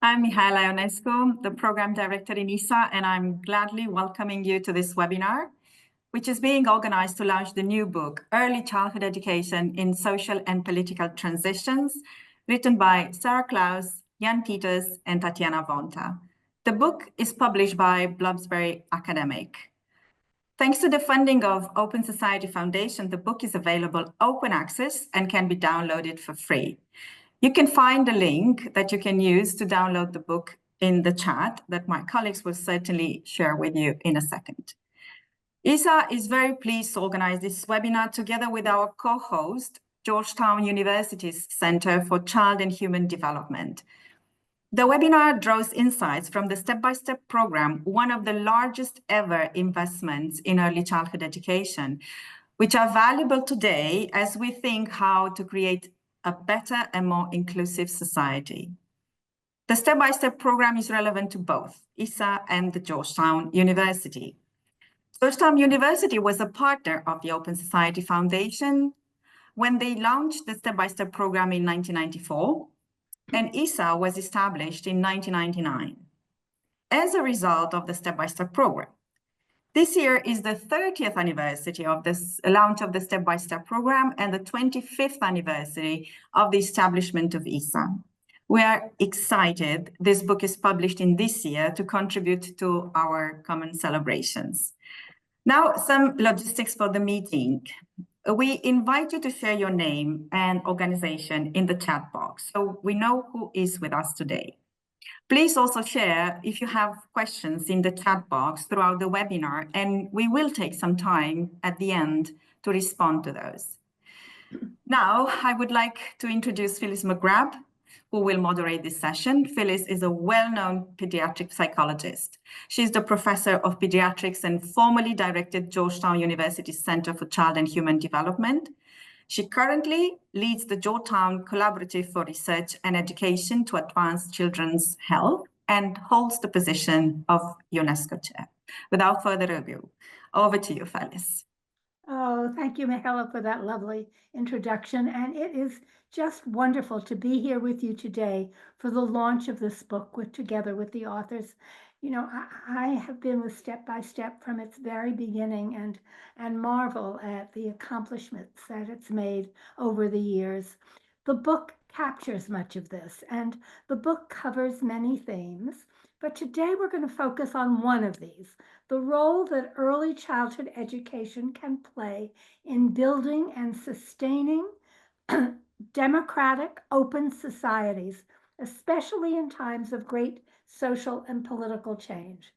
I'm Mihaela Ionescu, the Program Director in ISSA, and I'm gladly welcoming you to this webinar, which is being organized to launch the new book, Early Childhood Education in Social and Political Transitions, written by Sarah Klaus, Jan Peeters, and Tatjana Vonta. The book is published by Bloomsbury Academic. Thanks to the funding of Open Society Foundation, the book is available open access and can be downloaded for free. You can find the link that you can use to download the book in the chat that my colleagues will certainly share with you in a second. ISSA is very pleased to organize this webinar together with our co-host, Georgetown University's Center for Child and Human Development. The webinar draws insights from the step-by-step program, one of the largest ever investments in early childhood education, which are valuable today as we think how to create a better and more inclusive society. The step-by-step program is relevant to both ISSA and the Georgetown University. Georgetown University was a partner of the Open Society Foundation when they launched the step-by-step program in 1994, and ISSA was established in 1999 as a result of the step-by-step program. This year is the 30th anniversary of the launch of the step-by-step program and the 25th anniversary of the establishment of ISSA. We are excited this book is published in this year to contribute to our common celebrations. Now, some logistics for the meeting. We invite you to share your name and organization in the chat box so we know who is with us today. Please also share if you have questions in the chat box throughout the webinar, and we will take some time at the end to respond to those. Now, I would like to introduce Phyllis Magrab, who will moderate this session. Phyllis is a well-known pediatric psychologist. She's the professor of pediatrics and formerly directed Georgetown University's Center for Child and Human Development. She currently leads the Georgetown Collaborative for Research and Education to Advance Children's Health and holds the position of UNESCO Chair. Without further ado, over to you, Phyllis. Oh, thank you, Mihaela, for that lovely introduction. And it is just wonderful to be here with you today for the launch of this book together with the authors. You know, I have been with Step by Step from its very beginning and marvel at the accomplishments that it's made over the years. The book captures much of this, and the book covers many themes. But today we're going to focus on one of these, the role that early childhood education can play in building and sustaining democratic, open societies, especially in times of great social and political change.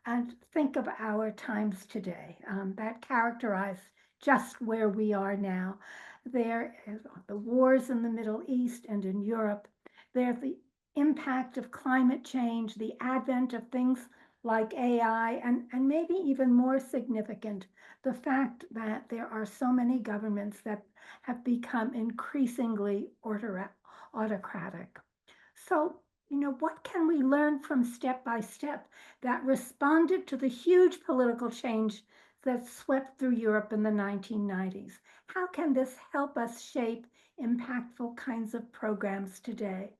And think of our times today that characterize just where we are now. There is the wars in the Middle East and in Europe. There's the impact of climate change, the advent of things like AI, and maybe even more significant, the fact that there are so many governments that have become increasingly autocratic. So, you know, what can we learn from Step by Step that responded to the huge political change that swept through Europe in the 1990s? How can this help us shape impactful kinds of programs today?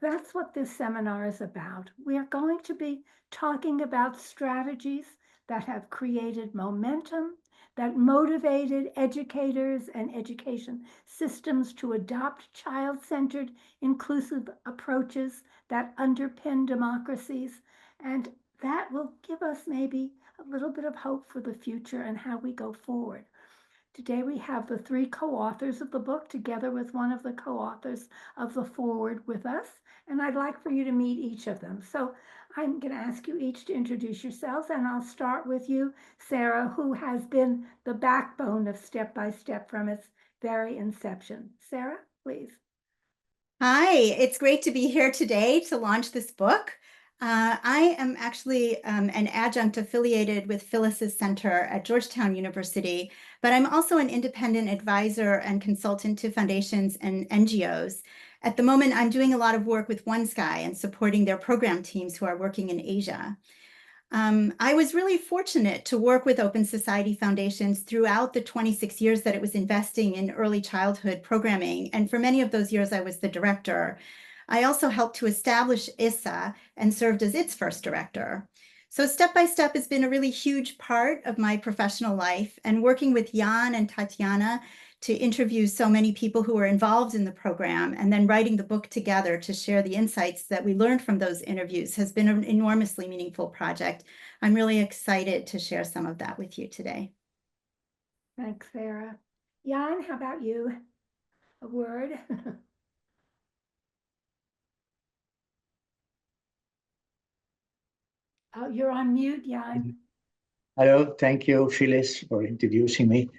That's what this seminar is about. We are going to be talking about strategies that have created momentum, that motivated educators and education systems to adopt child-centered, inclusive approaches that underpin democracies, and that will give us maybe a little bit of hope for the future and how we go forward. Today we have the three co-authors of the book together with one of the co-authors of the foreword with us, and I'd like for you to meet each of them. So I'm going to ask you each to introduce yourselves, and I'll start with you, Sarah, who has been the backbone of Step by Step from its very inception. Sarah, please. Hi, it's great to be here today to launch this book. I am actually an adjunct affiliated with Phyllis's center at Georgetown University, but I'm also an independent advisor and consultant to foundations and NGOs. At the moment, I'm doing a lot of work with One Sky and supporting their program teams who are working in Asia. I was really fortunate to work with Open Society Foundations throughout the 26 years that it was investing in early childhood programming. And for many of those years, I was the director. I also helped to establish ISSA and served as its first director. So Step by Step has been a really huge part of my professional life, and working with Jan and Tatjana to interview so many people who were involved in the program and then writing the book together to share the insights that we learned from those interviews has been an enormously meaningful project. I'm really excited to share some of that with you today. Thanks, Sarah. Jan, how about you? A word? Oh, you're on mute, Jan. Hello, thank you, Phyllis, for introducing me.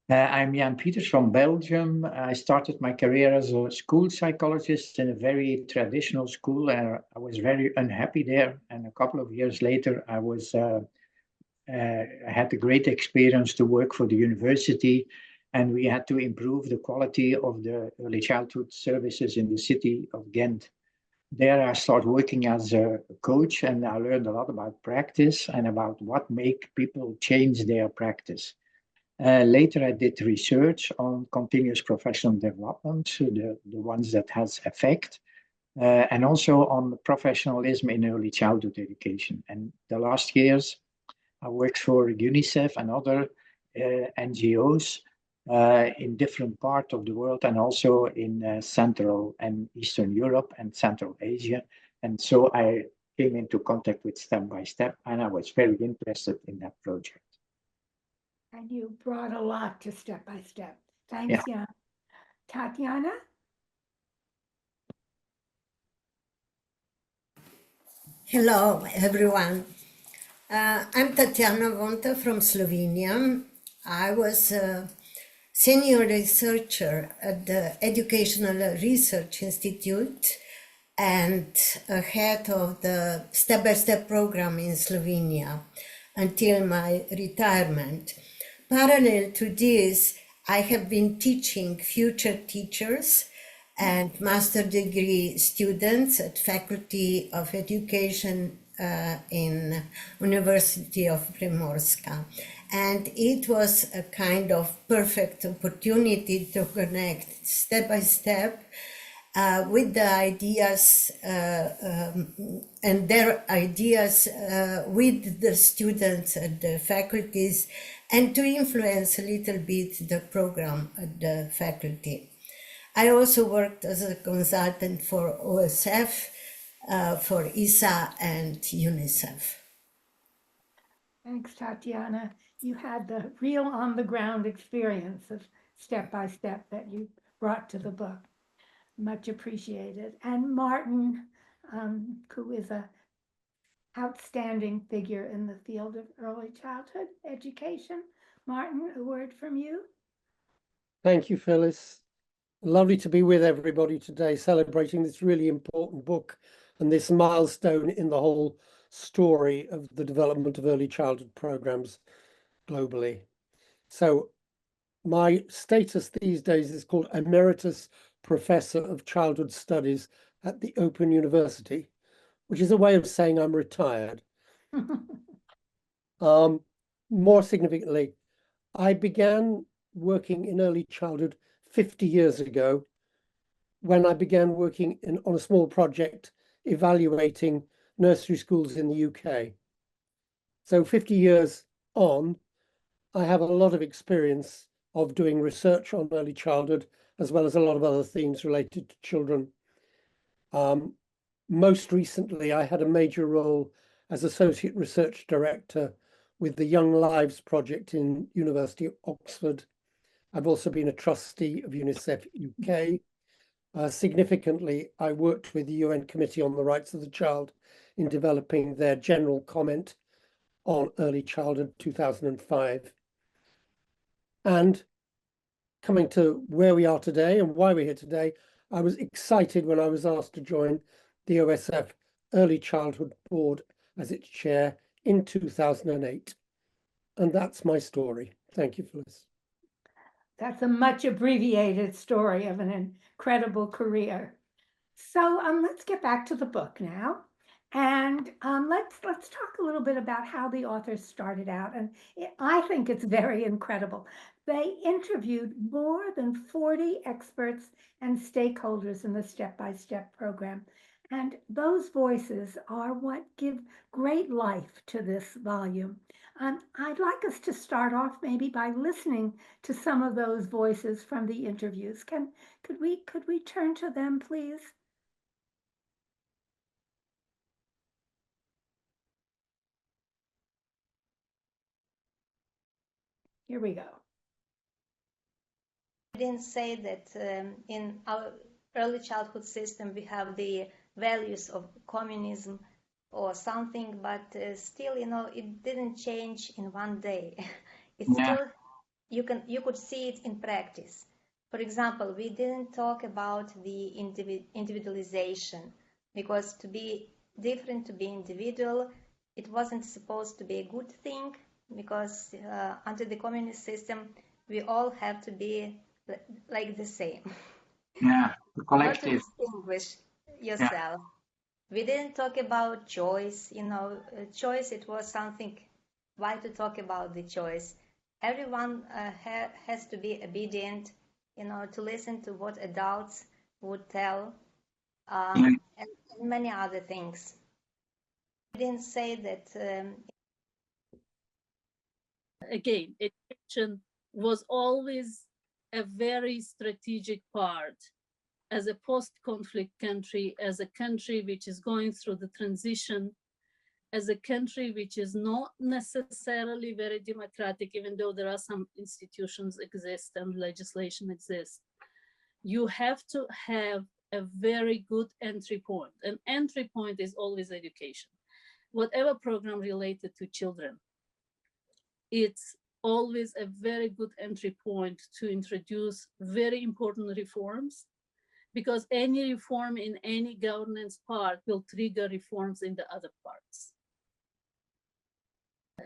I'm Jan Peeters from Belgium. I started my career as a school psychologist in a very traditional school. I was very unhappy there, and a couple of years later, I had a great experience to work for the university, and we had to improve the quality of the early childhood services in the city of Ghent. There I started working as a coach, and I learned a lot about practice and about what make people change their practice. Later I did research on continuous professional development, so the ones that has effect, and also on professionalism in early childhood education. And the last years I worked for UNICEF and other NGOs in different parts of the world, and also in Central and Eastern Europe and Central Asia. And so I came into contact with Step by Step, and I was very interested in that project. And you brought a lot to Step by Step. Thanks, Jan. Tatjana? Hello, everyone. I'm Tatjana Vonta from Slovenia. I was a senior researcher at the Educational Research Institute and head of the step-by-step program in Slovenia until my retirement. Parallel to this, I have been teaching future teachers and master degree students at Faculty of Education in University of Primorska. And it was a kind of perfect opportunity to connect step by step with the ideas and their ideas with the students at the faculties, and to influence a little bit the program at the faculty. I also worked as a consultant for OSF, for ISSA and UNICEF. Thanks, Tatjana. You had the real on-the-ground experience of Step by Step that you brought to the book. Much appreciated. And Martin, who is an outstanding figure in the field of early childhood education. Martin, a word from you? Thank you, Phyllis. Lovely to be with everybody today, celebrating this really important book and this milestone in the whole story of the development of early childhood programs globally. So my status these days is called Emeritus Professor of Childhood Studies at the Open University, which is a way of saying I'm retired. More significantly, I began working in early childhood 50 years ago when I began working on a small project evaluating nursery schools in the UK. So 50 years on, I have a lot of experience of doing research on early childhood, as well as a lot of other themes related to children. Most recently, I had a major role as Associate Research Director with the Young Lives Project in University of Oxford. I've also been a trustee of UNICEF UK. Significantly, I worked with the UN Committee on the Rights of the Child in developing their general comment on early childhood 2005. And coming to where we are today and why we're here today, I was excited when I was asked to join the OSF Early Childhood Board as its chair in 2008. And that's my story. Thank you, Phyllis. That's a much abbreviated story of an incredible career. So let's get back to the book now. And let's talk a little bit about how the authors started out. And I think it's very incredible. They interviewed more than 40 experts and stakeholders in the step-by-step program. And those voices are what give great life to this volume. I'd like us to start off maybe by listening to some of those voices from the interviews. Could we turn to them, please? Here we go. I didn't say that in our early childhood system we have the values of communism or something, but still, it didn't change in one day. It's still, you could see it in practice. For example, we didn't talk about the individualization, because to be different, to be individual, it wasn't supposed to be a good thing, because under the communist system, we all have to be like the same. Yeah, the collective. Not to distinguish yourself. Yeah. We didn't talk about choice, choice, it was something, why to talk about the choice? Everyone has to be obedient, to listen to what adults would tell, and many other things. I didn't say that. Again, education was always a very strategic part as a post-conflict country, as a country which is going through the transition, as a country which is not necessarily very democratic, even though there are some institutions exist and legislation exists. You have to have a very good entry point. An entry point is always education. Whatever program related to children, it's always a very good entry point to introduce very important reforms, because any reform in any governance part will trigger reforms in the other parts.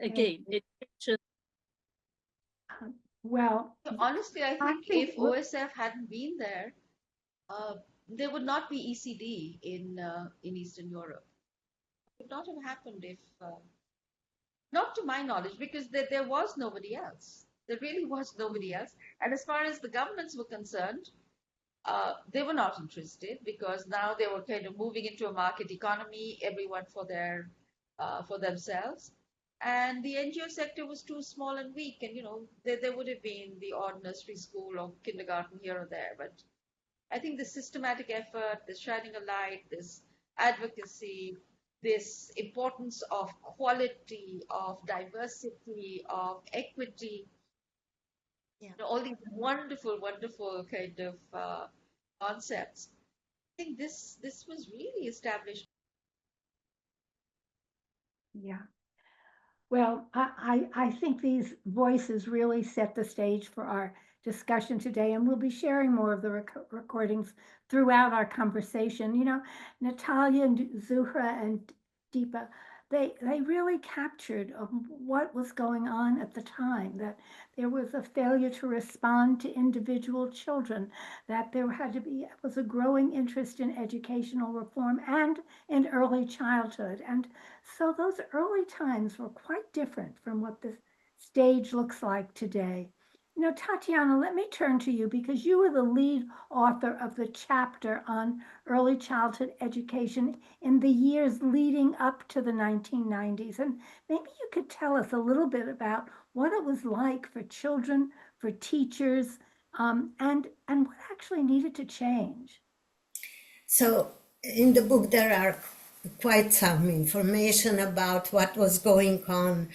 Again, education. Well, honestly, I think if OSF hadn't been there, there would not be ECD in Eastern Europe. It would not have happened if, not to my knowledge, because there was nobody else. There really was nobody else. And as far as the governments were concerned, they were not interested, because now they were kind of moving into a market economy, everyone for themselves. And the NGO sector was too small and weak. And, there would have been the odd nursery school or kindergarten here or there. But I think the systematic effort, this shining a light, this advocacy, this importance of quality, of diversity, of equity, all these wonderful, wonderful kind of concepts. I think this was really established. Yeah. Well, I think these voices really set the stage for our discussion today, and we'll be sharing more of the recordings throughout our conversation. Natalia and Zuhra and Deepa, they really captured what was going on at the time, that there was a failure to respond to individual children, that there was a growing interest in educational reform and in early childhood. And so those early times were quite different from what the stage looks like today. Tatjana, let me turn to you, because you were the lead author of the chapter on early childhood education in the years leading up to the 1990s. And maybe you could tell us a little bit about what it was like for children, for teachers, and what actually needed to change. So in the book, there are quite some information about what was going on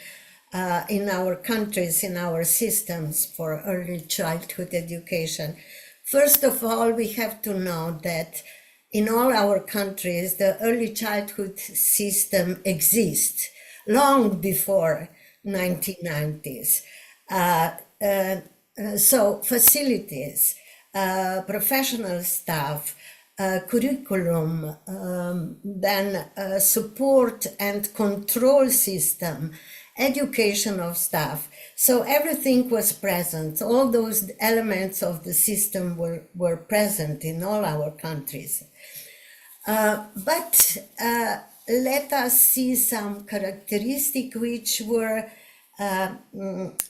in our countries, in our systems for early childhood education. First of all, we have to know that in all our countries, the early childhood system exists long before 1990s. So facilities, professional staff, curriculum, then support and control system, education of staff. So everything was present. All those elements of the system were present in all our countries. But let us see some characteristics which were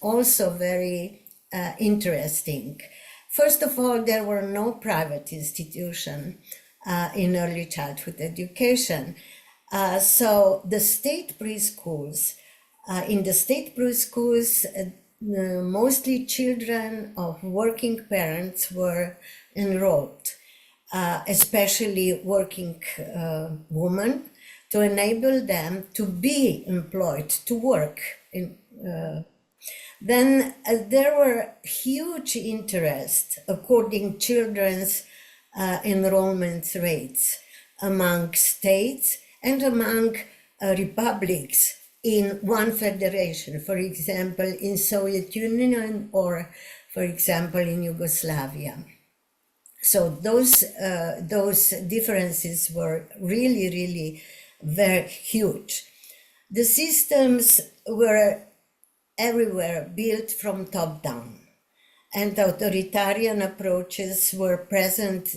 also very interesting. First of all, there were no private institutions in early childhood education. So the state preschools, in the state preschools, mostly children of working parents were enrolled, especially working women, to enable them to be employed, to work. Then there were huge interest according children's enrollment rates among states and among republics in one federation, for example, in Soviet Union or, for example, in Yugoslavia. So those differences were really, really very huge. The systems were everywhere built from top down, and authoritarian approaches were present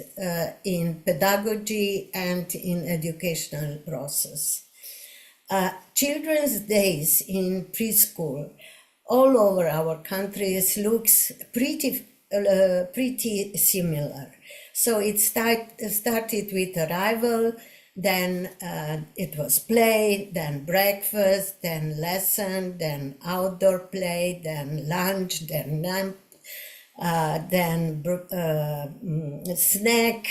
in pedagogy and in educational process. Children's days in preschool all over our countries looks pretty similar. So it started with arrival, then it was play, then breakfast, then lesson, then outdoor play, then lunch, then nap, then snack,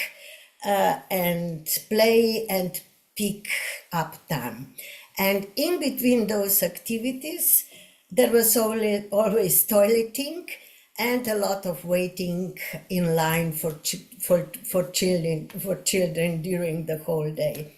and play and pick up time. And in between those activities, there was always toileting and a lot of waiting in line for children during the whole day.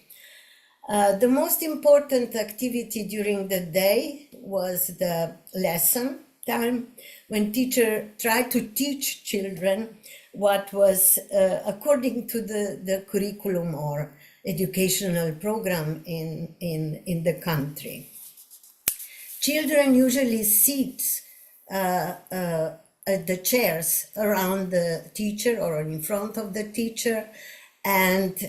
The most important activity during the day was the lesson time, when teacher tried to teach children what was according to the curriculum or educational program in the country. Children usually sit at the chairs around the teacher or in front of the teacher, and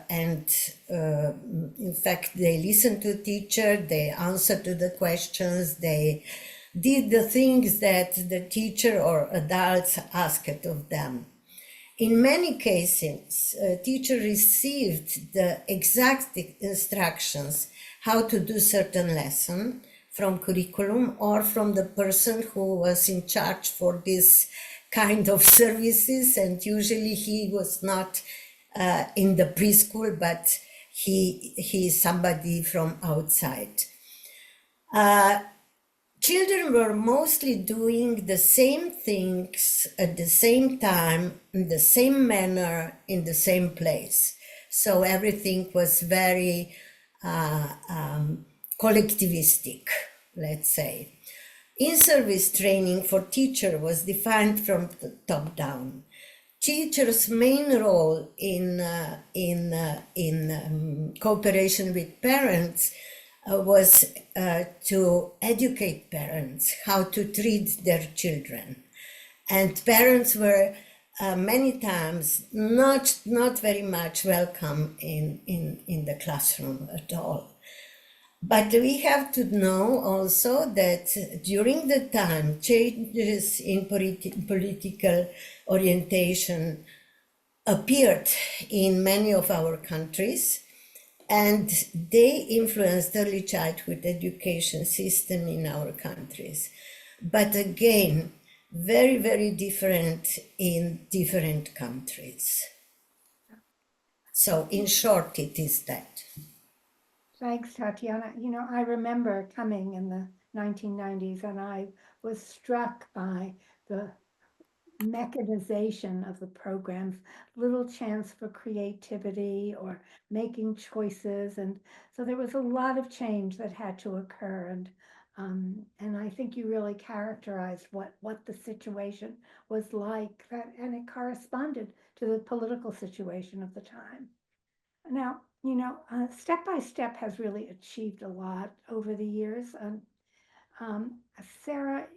in fact they listen to teacher, they answer to the questions, they did the things that the teacher or adults asked of them. In many cases, teacher received the exact instructions how to do certain lesson from curriculum or from the person who was in charge for this kind of services, and usually he was not in the preschool, but he is somebody from outside. Children were mostly doing the same things at the same time, in the same manner, in the same place. So everything was very collectivistic, let's say. In-service training for teacher was defined from the top down. Teachers' main role in cooperation with parents was to educate parents how to treat their children. And parents were many times not very much welcome in the classroom at all. But we have to know also that during the time changes in political orientation appeared in many of our countries, and they influenced early childhood education system in our countries. But again, very, very different in different countries. So in short, it is that. Thanks, Tatjana. You know, I remember coming in the 1990s, and I was struck by the mechanization of the programs, little chance for creativity or making choices. And so there was a lot of change that had to occur. And I think you really characterized what the situation was like, and it corresponded to the political situation of the time. Now, you know, Step by Step has really achieved a lot over the years. Sarah,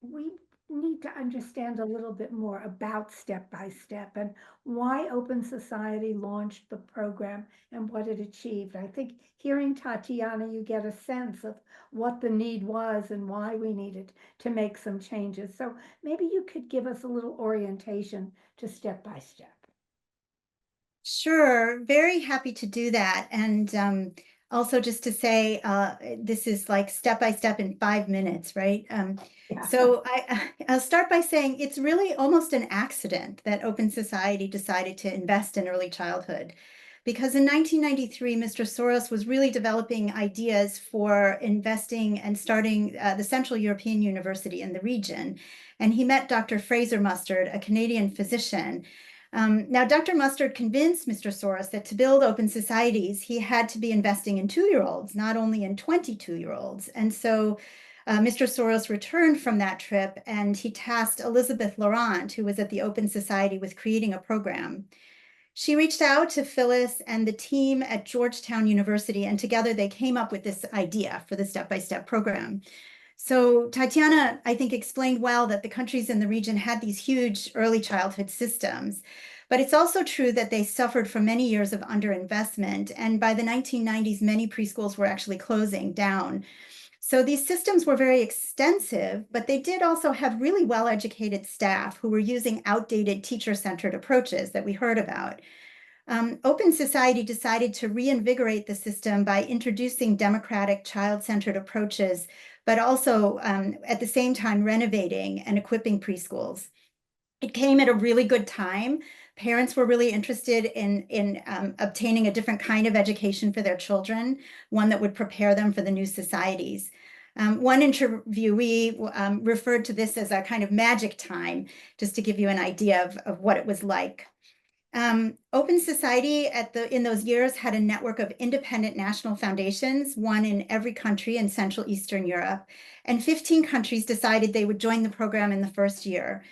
we need to understand a little bit more about Step by Step and why Open Society launched the program and what it achieved. I think hearing Tatjana, you get a sense of what the need was and why we needed to make some changes. So maybe you could give us a little orientation to Step by Step. Sure, very happy to do that. And also just to say, this is like step by step in 5 minutes, right? Yeah. So I'll start by saying it's really almost an accident that Open Society decided to invest in early childhood. Because in 1993, Mr. Soros was really developing ideas for investing and starting the Central European University in the region. And he met Dr. Fraser Mustard, a Canadian physician. Now, Dr. Mustard convinced Mr. Soros that to build open societies, he had to be investing in 2-year-olds, not only in 22-year-olds. And so Mr. Soros returned from that trip and he tasked Elizabeth Laurent, who was at the Open Society, with creating a program. She reached out to Phyllis and the team at Georgetown University, and together they came up with this idea for the step-by-step program. So Tatjana, I think, explained well that the countries in the region had these huge early childhood systems, but it's also true that they suffered from many years of underinvestment. And by the 1990s, many preschools were actually closing down. So these systems were very extensive, but they did also have really well-educated staff who were using outdated teacher-centered approaches that we heard about. Open Society decided to reinvigorate the system by introducing democratic, child-centered approaches, but also at the same time renovating and equipping preschools. It came at a really good time. Parents were really interested in obtaining a different kind of education for their children, one that would prepare them for the new societies. One interviewee referred to this as a kind of magic time, just to give you an idea of what it was like. Open Society in those years had a network of independent national foundations, one in every country in Central Eastern Europe, and 15 countries decided they would join the program in the first year.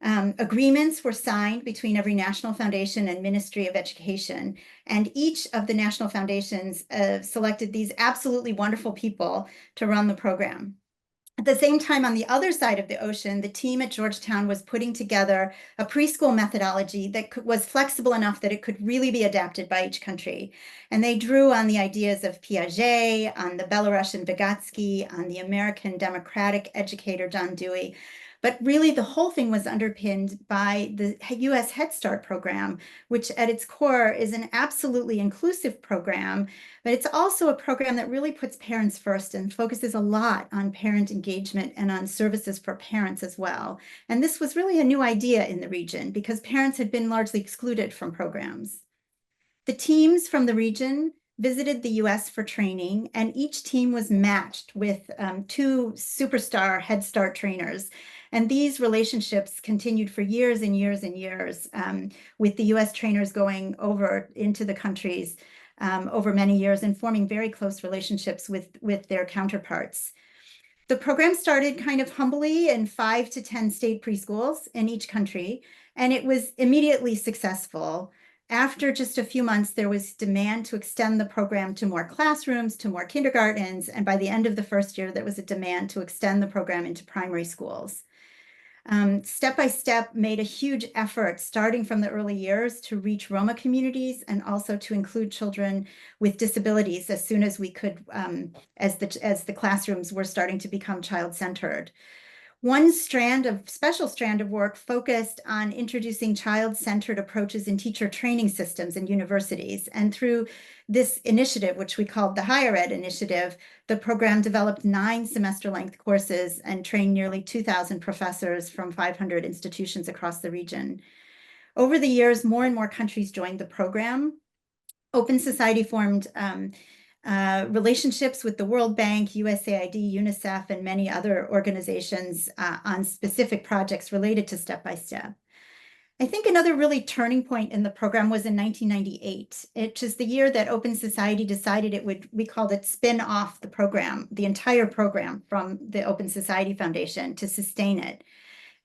Agreements were signed between every national foundation and Ministry of Education, and each of the national foundations selected these absolutely wonderful people to run the program. At the same time, on the other side of the ocean, the team at Georgetown was putting together a preschool methodology that was flexible enough that it could really be adapted by each country. And they drew on the ideas of Piaget, on the Belarusian Vygotsky, on the American democratic educator John Dewey. But really, the whole thing was underpinned by the US Head Start program, which at its core is an absolutely inclusive program, but it's also a program that really puts parents first and focuses a lot on parent engagement and on services for parents as well. And this was really a new idea in the region because parents had been largely excluded from programs. The teams from the region visited the US for training, and each team was matched with 2 superstar Head Start trainers. And these relationships continued for years and years and years, with the US trainers going over into the countries over many years and forming very close relationships with their counterparts. The program started kind of humbly in 5 to 10 state preschools in each country, and it was immediately successful. After just a few months, there was demand to extend the program to more classrooms, to more kindergartens, and by the end of the first year, there was a demand to extend the program into primary schools. Step by Step made a huge effort starting from the early years to reach Roma communities and also to include children with disabilities as soon as we could, as the classrooms were starting to become child-centered. One special strand of work focused on introducing child-centered approaches in teacher training systems in universities. And through this initiative, which we called the Higher Ed Initiative, the program developed 9 semester-length courses and trained nearly 2,000 professors from 500 institutions across the region. Over the years, more and more countries joined the program. Open Society formed relationships with the World Bank, USAID, UNICEF, and many other organizations on specific projects related to Step by Step. I think another really turning point in the program was in 1998. It was the year that Open Society decided it would, we called it spin off the program, the entire program from the Open Society Foundation to sustain it.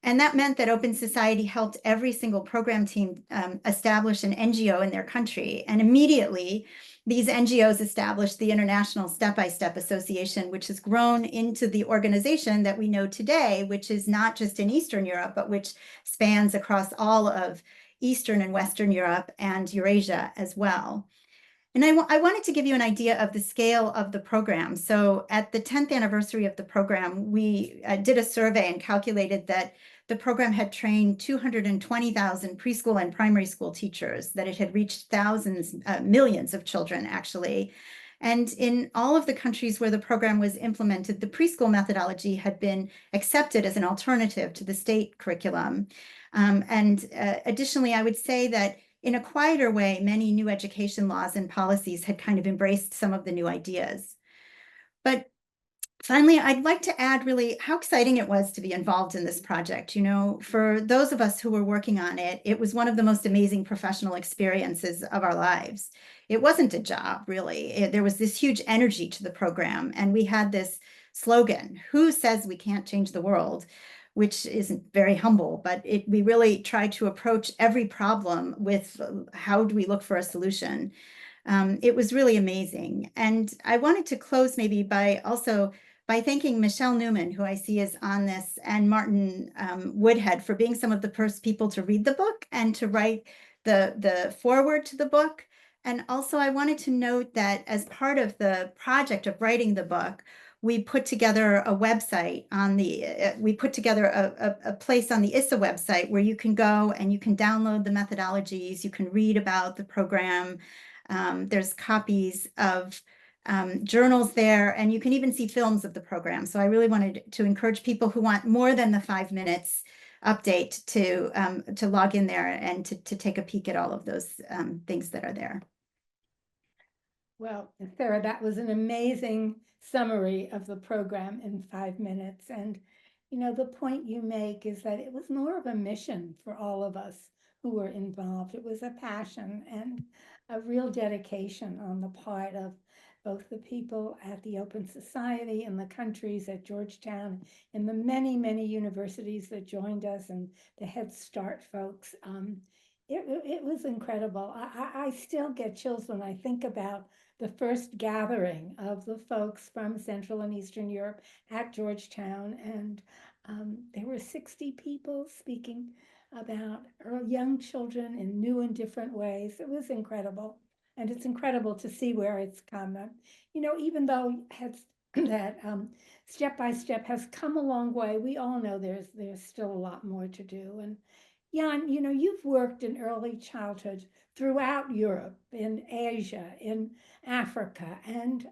And that meant that Open Society helped every single program team establish an NGO in their country. And immediately, these NGOs established the International Step-by-Step Association, which has grown into the organization that we know today, which is not just in Eastern Europe, but which spans across all of Eastern and Western Europe and Eurasia as well. And I wanted to give you an idea of the scale of the program. So at the 10th anniversary of the program, we did a survey and calculated that the program had trained 220,000 preschool and primary school teachers, that it had reached thousands, millions of children actually. And in all of the countries where the program was implemented, the preschool methodology had been accepted as an alternative to the state curriculum. Additionally, I would say that in a quieter way, many new education laws and policies had kind of embraced some of the new ideas. But finally, I'd like to add really how exciting it was to be involved in this project. You know, for those of us who were working on it, it was one of the most amazing professional experiences of our lives. It wasn't a job, really. There was this huge energy to the program, and we had this slogan, "Who says we can't change the world?" which isn't very humble, but we really tried to approach every problem with how do we look for a solution. It was really amazing. And I wanted to close maybe by thanking Michelle Newman, who I see is on this, and Martin Woodhead for being some of the first people to read the book and to write the foreword to the book. And also I wanted to note that as part of the project of writing the book, we put together a website on we put together a place on the ISSA website where you can go and you can download the methodologies, you can read about the program. There's copies of journals there, and you can even see films of the program. So I really wanted to encourage people who want more than the 5 minutes update to log in there and to take a peek at all of those things that are there. Well, Sarah, that was an amazing summary of the program in 5 minutes. And, you know, the point you make is that it was more of a mission for all of us who were involved. It was a passion and a real dedication on the part of both the people at the Open Society and the countries at Georgetown and the many, many universities that joined us and the Head Start folks. It was incredible. I still get chills when I think about the first gathering of the folks from Central and Eastern Europe at Georgetown. And there were 60 people speaking about young children in new and different ways. It was incredible. And it's incredible to see where it's come. You know, even though that step by step has come a long way, we all know there's still a lot more to do. And Jan, you know, you've worked in early childhood throughout Europe, in Asia, in Africa, and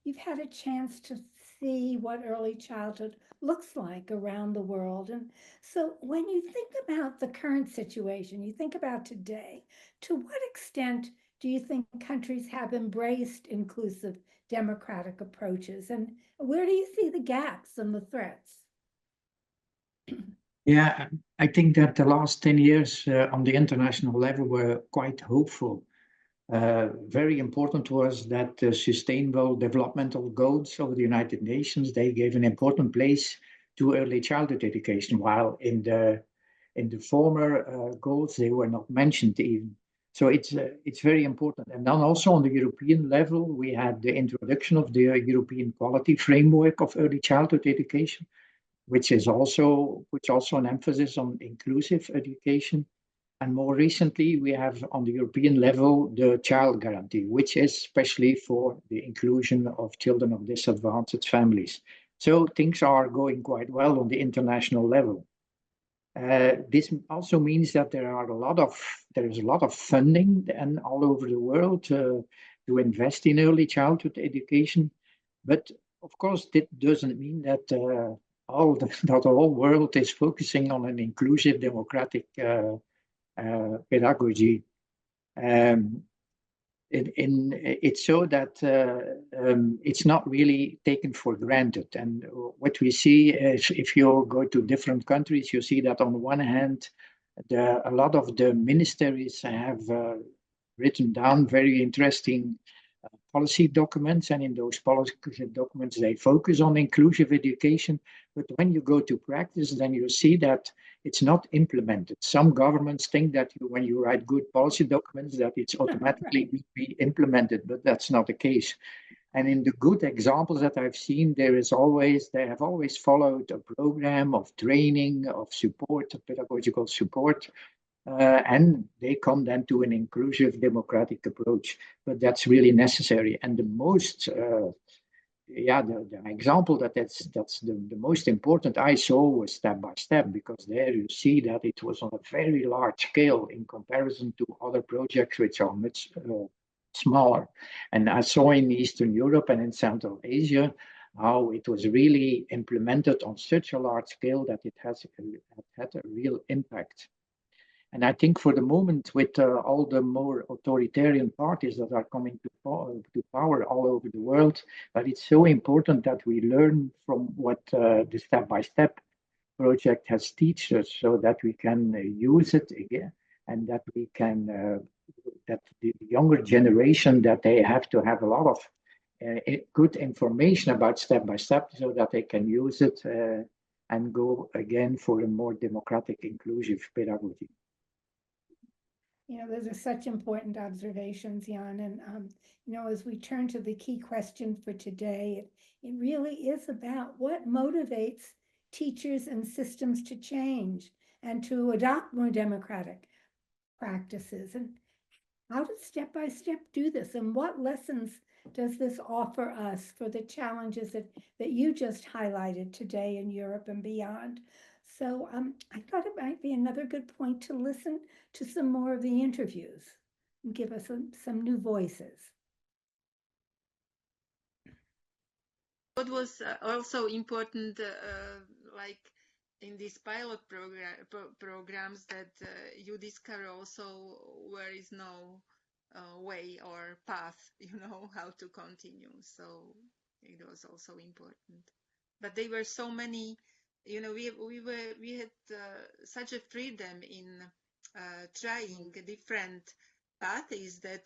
you've had a chance to see what early childhood looks like around the world. And so when you think about the current situation, you think about today, to what extent do you think countries have embraced inclusive democratic approaches? And where do you see the gaps and the threats? Yeah, I think that the last 10 years on the international level were quite hopeful. Very important was that the Sustainable Developmental Goals of the United Nations, they gave an important place to early childhood education, while in the former goals, they were not mentioned even. So it's very important. And then also on the European level, we had the introduction of the European Quality Framework of Early Childhood Education, which puts also an emphasis on inclusive education. And more recently, we have on the European level the Child Guarantee, which is especially for the inclusion of children of disadvantaged families. So things are going quite well on the international level. This also means that there is a lot of funding and all over the world to invest in early childhood education. But of course, that doesn't mean that the whole world is focusing on an inclusive democratic pedagogy. It's so that it's not really taken for granted. And what we see is, if you go to different countries, you see that on the one hand, a lot of the ministries have written down very interesting policy documents, and in those policy documents they focus on inclusive education, but when you go to practice, then you see that it's not implemented. Some governments think that when you write good policy documents that it's automatically be implemented, but that's not the case. And in the good examples that I've seen, they have always followed a program of training, of support, of pedagogical support, and they come then to an inclusive democratic approach. But that's really necessary. And the most, the example that's the most important I saw was step by step, because there you see that it was on a very large scale in comparison to other projects which are much smaller. And I saw in Eastern Europe and in Central Asia how it was really implemented on such a large scale that it had a real impact. And I think for the moment, with all the more authoritarian parties that are coming to power all over the world, that it's so important that we learn from what the step-by-step project has taught us, so that we can use it again, and that we can that the younger generation, that they have to have a lot of good information about step by step, so that they can use it and go again for a more democratic, inclusive pedagogy. You know, those are such important observations, Jan. And, you know, as we turn to the key question for today, it really is about what motivates teachers and systems to change and to adopt more democratic practices. And how to step by step do this? And what lessons does this offer us for the challenges that you just highlighted today in Europe and beyond? So I thought it might be another good point to listen to some more of the interviews and give us some new voices. What was also important, like in these pilot programs, that you discover also where is no way or path, you know, how to continue. So it was also important. But there were so many, you know, we had such a freedom in trying different paths that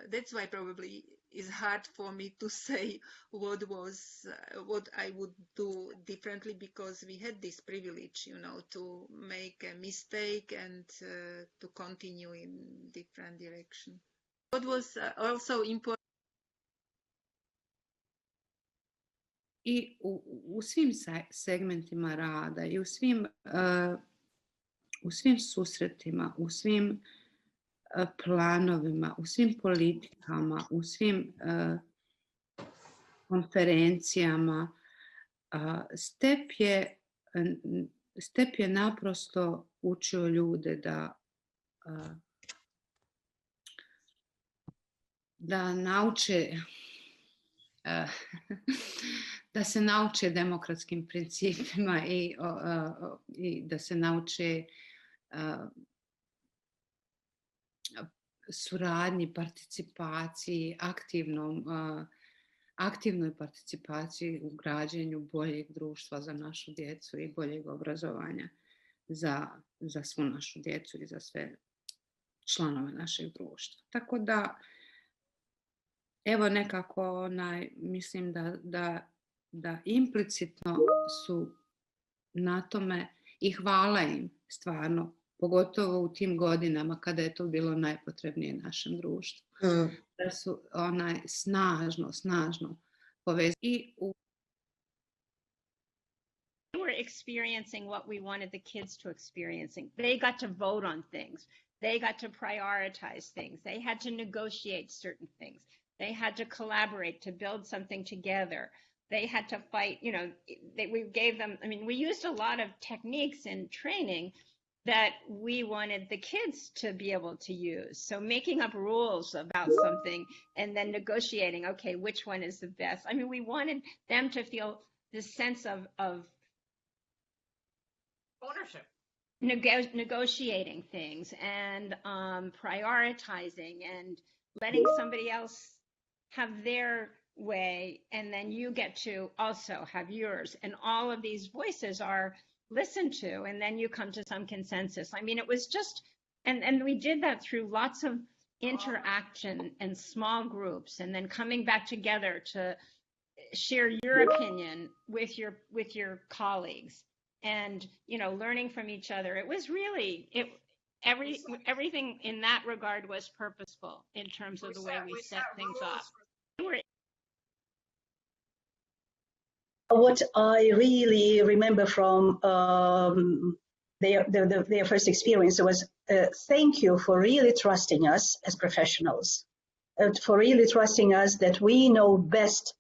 that's why probably it's hard for me to say what I would do differently, because we had this privilege, you know, to make a mistake and to continue in different direction. What was also important. I u svim segmentima rada i u svim susretima, u svim planovima, u svim politikama, u svim konferencijama, step je naprosto učio ljude da nauče da se nauče demokratskim principima i da se nauče suradnji, participaciji, aktivnoj participaciji u građenju boljeg društva za našu djecu i boljeg obrazovanja za svu našu djecu i za sve članove našeg društva. Tako da, evo nekako mislim da implicitno su na tome i hvala im stvarno, pogotovo u tim godinama kada je to bilo najpotrebnije našem društvu. Da su snažno povezani. They were experiencing what we wanted the kids to experience. They got to vote on things. They got to prioritize things. They had to negotiate certain things. They had to collaborate to build something together. They had to fight, you know, we gave them, I mean, we used a lot of techniques in training that we wanted the kids to be able to use. So making up rules about something and then negotiating, okay, which one is the best? I mean, we wanted them to feel this sense of ownership. Negotiating things and prioritizing and letting somebody else have their way, and then you get to also have yours. And all of these voices are listened to, and then you come to some consensus. I mean, it was just, and we did that through lots of interaction and small groups, and then coming back together to share your opinion with your colleagues, and learning from each other. It was really everything in that regard was purposeful in terms of the way we set things up. What I really remember from their first experience was thank you for really trusting us as professionals, for really trusting us that we know best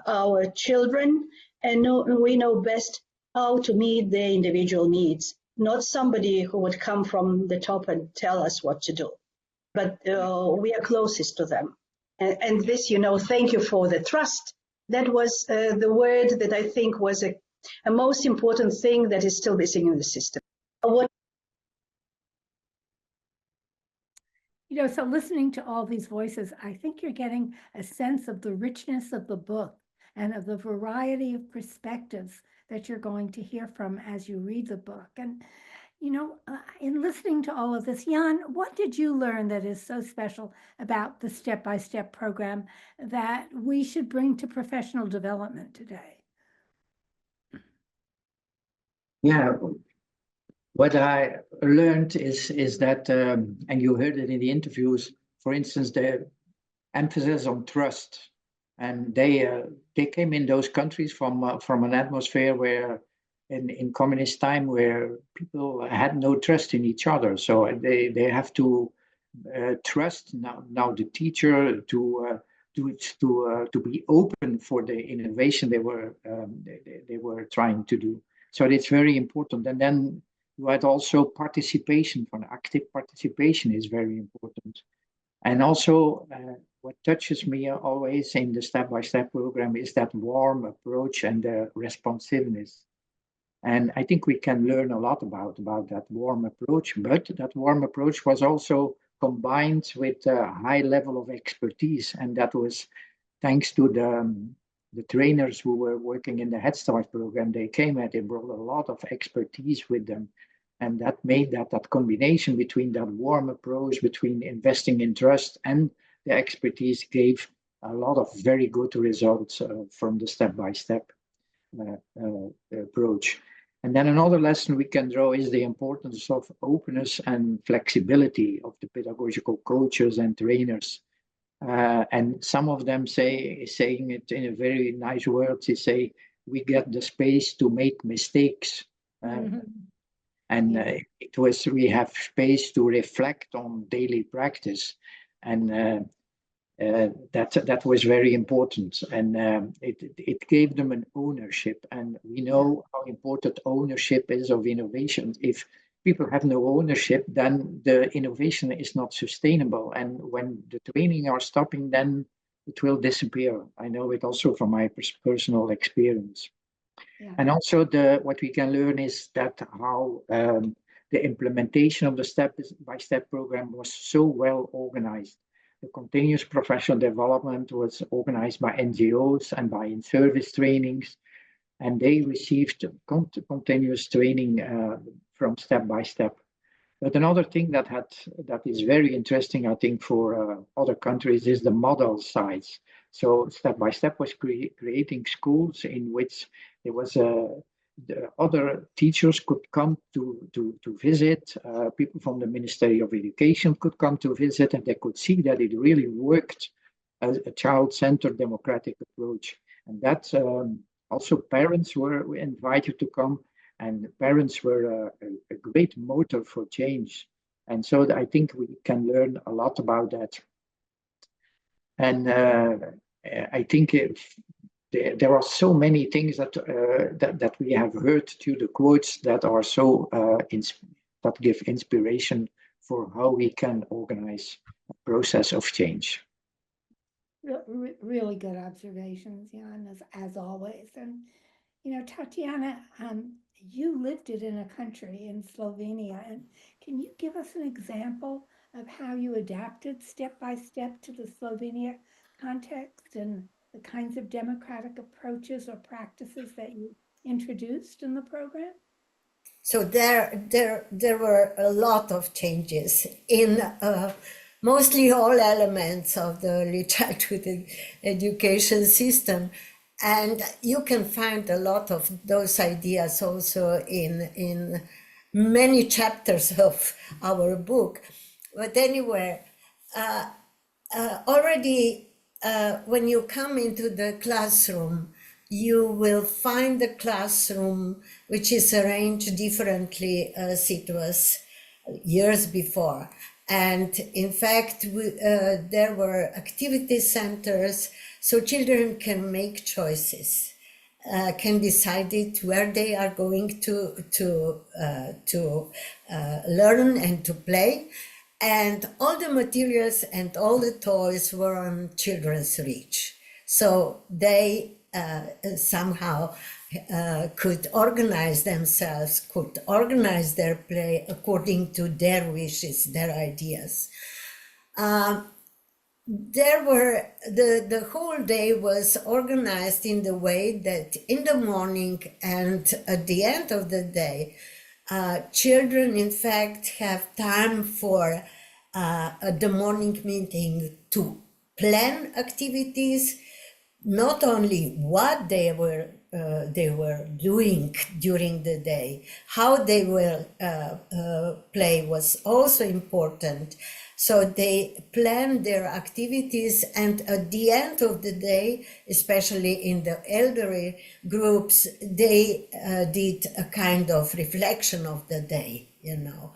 our children and we know best how to meet their individual needs, not somebody who would come from the top and tell us what to do, but we are closest to them. And this, thank you for the trust. That was the word that I think was a most important thing that is still missing in the system. So listening to all these voices, I think you're getting a sense of the richness of the book and of the variety of perspectives that you're going to hear from as you read the book. And, in listening to all of this, Jan, what did you learn that is so special about the step-by-step program that we should bring to professional development today? Yeah, what I learned is that, and you heard it in the interviews, for instance, the emphasis on trust. And they came in those countries from an atmosphere where in communist time where people had no trust in each other. So they have to trust now the teacher to be open for the innovation they were trying to do. So it's very important. And then you had also participation. Active participation is very important. And also what touches me always in the step-by-step program is that warm approach and the responsiveness. And I think we can learn a lot about that warm approach, but that warm approach was also combined with a high level of expertise. And that was thanks to the trainers who were working in the Head Start program. They brought a lot of expertise with them. And that made that combination between that warm approach, between investing in trust and the expertise gave a lot of very good results from the step-by-step approach. And then another lesson we can draw is the importance of openness and flexibility of the pedagogical coaches and trainers. And some of them saying it in a very nice words, they say, we get the space to make mistakes. And we have space to reflect on daily practice. And that was very important. And it gave them an ownership. And we know how important ownership is of innovation. If people have no ownership, then the innovation is not sustainable. And when the training are stopping, then it will disappear. I know it also from my personal experience. Yeah. And also what we can learn is that how the implementation of the step-by-step program was so well organized. The continuous professional development was organized by NGOs and by in-service trainings, and they received continuous training from step-by-step. But another thing that is very interesting, I think, for other countries is the model sites. So step-by-step was creating schools in which there was the other teachers could come to visit, people from the Ministry of Education could come to visit, and they could see that it really worked as a child-centered democratic approach. And that also parents were invited to come, and parents were a great motor for change. And so I think we can learn a lot about that. And I think there are so many things that we have heard to the quotes that are so that give inspiration for how we can organize a process of change. Really good observations, Jan, as always. And Tatjana, you lived it in a country in Slovenia, and can you give us an example of how you adapted step by step to the Slovenia context and the kinds of democratic approaches or practices that you introduced in the program? So there were a lot of changes in mostly all elements of the early childhood education system. And you can find a lot of those ideas also in many chapters of our book. But anyway, already when you come into the classroom, you will find the classroom which is arranged differently as it was years before. And in fact, there were activity centers so children can make choices, can decide it where they are going to learn and to play. And all the materials and all the toys were on children's reach. So they somehow could organize themselves, could organize their play according to their wishes, their ideas. There were, the whole day was organized in the way that in the morning and at the end of the day, children in fact have time for at the morning meeting to plan activities, not only what they were doing during the day, how they will play was also important. So they planned their activities, and at the end of the day, especially in the elderly groups, they did a kind of reflection of the day, you know.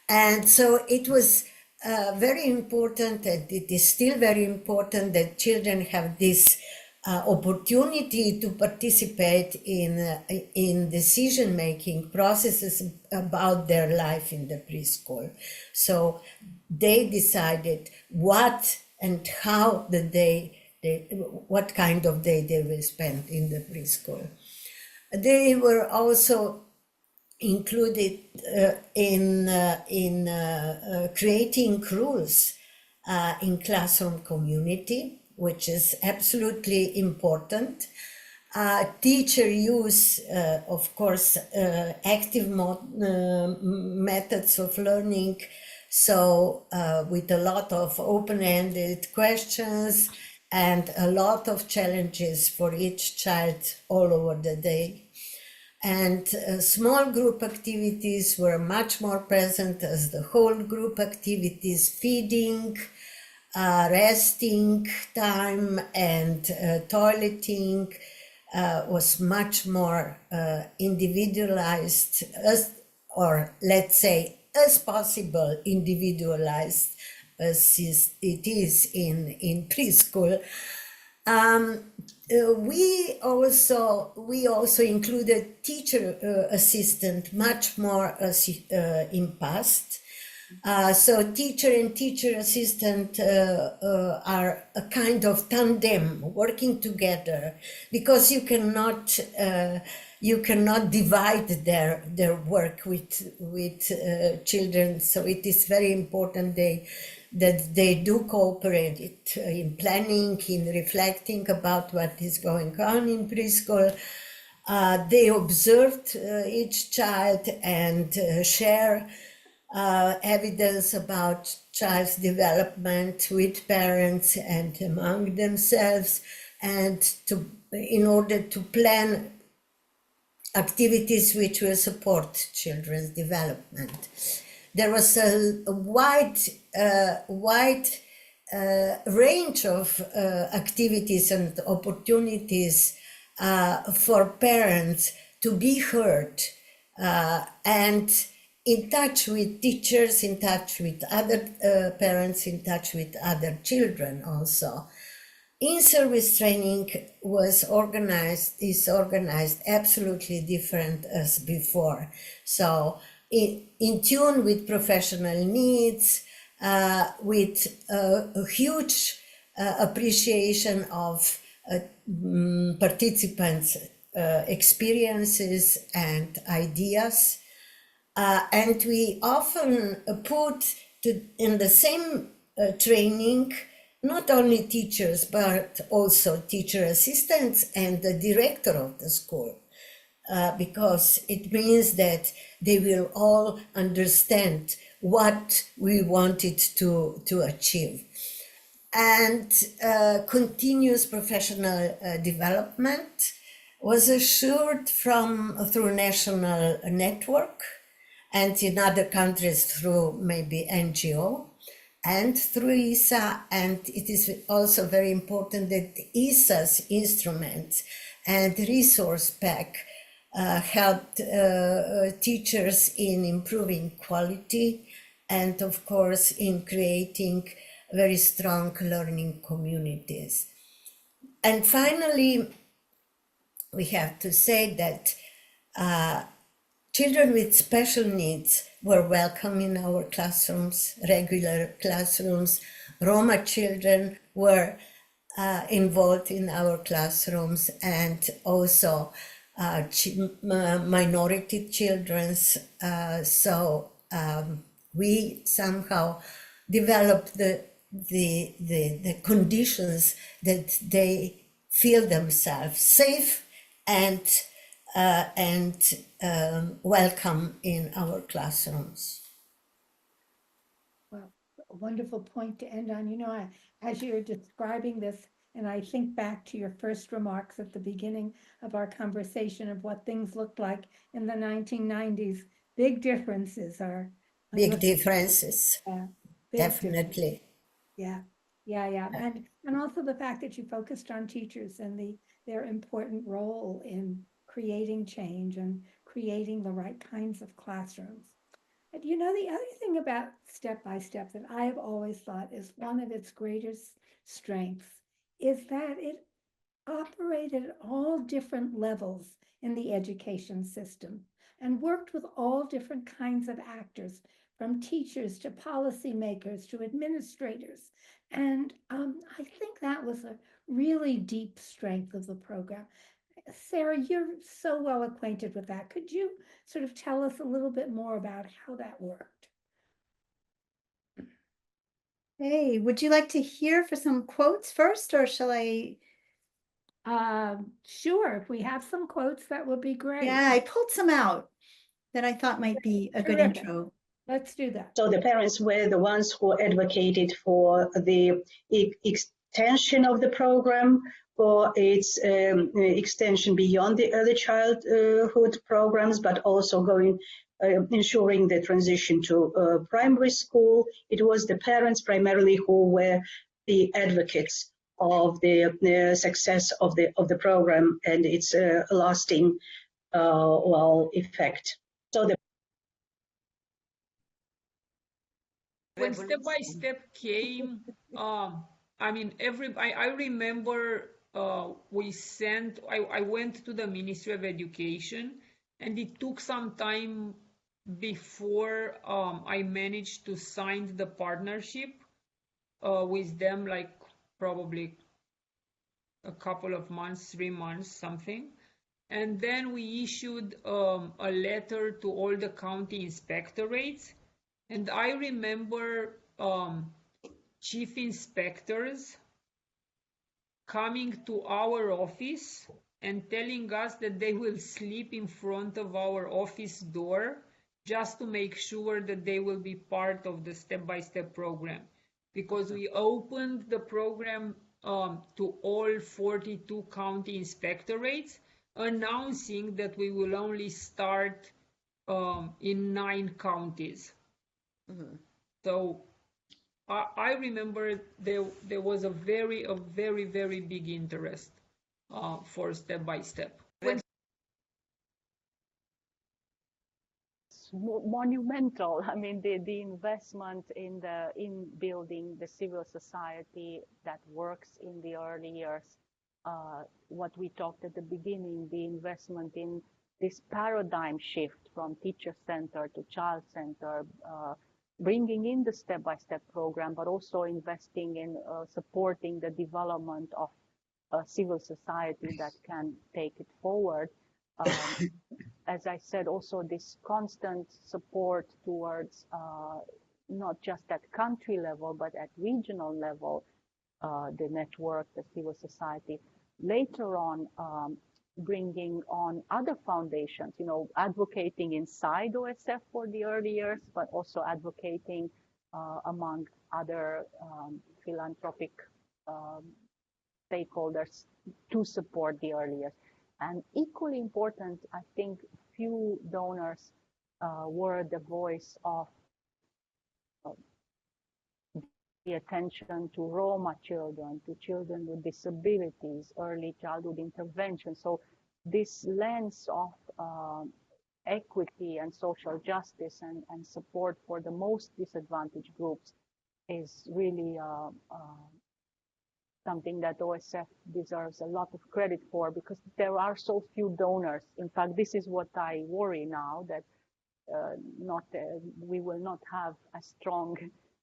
And so it was very important, and it is still very important that children have this opportunity to participate in decision-making processes about their life in the preschool. So they decided what and how the day, what kind of day they will spend in the preschool. They were also included in creating rules in classroom community, which is absolutely important. Teacher use, of course, active methods of learning. So with a lot of open-ended questions and a lot of challenges for each child all over the day. And small group activities were much more present as the whole group activities, feeding, resting time and toileting was much more individualized, or let's say as possible individualized as it is in preschool. We also included teacher assistant much more as in past. So teacher and teacher assistant are a kind of tandem working together, because you cannot divide their work with children. So it is very important that they do cooperate in planning, in reflecting about what is going on in preschool. They observed each child and share evidence about child's development with parents and among themselves, and in order to plan activities which will support children's development. There was a wide range of activities and opportunities for parents to be heard and in touch with teachers, in touch with other parents, in touch with other children also. In-service training is organized absolutely different as before. So in tune with professional needs, with a huge appreciation of participants' experiences and ideas. And we often put in the same training not only teachers, but also teacher assistants and the director of the school, because it means that they will all understand what we wanted to achieve. And continuous professional development was assured through national network, and in other countries through maybe NGO and through ISSA. And it is also very important that ISSA's instruments and resource pack helped teachers in improving quality and of course in creating very strong learning communities. And finally, we have to say that children with special needs were welcome in our classrooms, regular classrooms. Roma children were involved in our classrooms, and also minority children. So we somehow developed the conditions that they feel themselves safe and welcome in our classrooms. Well, a wonderful point to end on. You know, as you're describing this, and I think back to your first remarks at the beginning of our conversation of what things looked like in the 1990s, big differences are. Big differences, yeah, definitely. Yeah. And also the fact that you focused on teachers and their important role in creating change and creating the right kinds of classrooms. And you know, the other thing about Step by Step that I have always thought is one of its greatest strengths is that it operated at all different levels in the education system and worked with all different kinds of actors, from teachers to policymakers to administrators. And I think that was a really deep strength of the program. Sarah, you're so well acquainted with that. Could you sort of tell us a little bit more about how that worked? Hey, would you like to hear for some quotes first, or shall I? Sure, if we have some quotes, that would be great. Yeah, I pulled some out that I thought might be a good intro. Let's do that. So the parents were the ones who advocated for the extension of the program, for its extension beyond the early childhood programs, but also ensuring the transition to primary school. It was the parents primarily who were the advocates of the success of the program and its lasting effect. So when Step by Step came, I mean, I remember I went to the Ministry of Education, and it took some time before I managed to sign the partnership with them, like probably a couple of months, 3 months, something. And then we issued a letter to all the county inspectorates. And I remember chief inspectors coming to our office and telling us that they will sleep in front of our office door just to make sure that they will be part of the step-by-step program. Because we opened the program to all 42 county inspectorates, announcing that we will only start in 9 counties. Mm-hmm. So I remember there was a very big interest for Step by Step. Monumental. I mean, the investment in building the civil society that works in the early years. What we talked at the beginning, the investment in this paradigm shift from teacher-centered to child-centered, bringing in the step-by-step program, but also investing in supporting the development of a civil society that can take it forward. As I said, also this constant support towards not just at country level, but at regional level, the network, the civil society. Later on, bringing on other foundations, you know, advocating inside OSF for the early years, but also advocating among other philanthropic stakeholders to support the early years. And equally important, I think few donors were the voice of the attention to Roma children, to children with disabilities, early childhood intervention. So this lens of equity and social justice and support for the most disadvantaged groups is really something that OSF deserves a lot of credit for, because there are so few donors. In fact, this is what I worry now, that we will not have a strong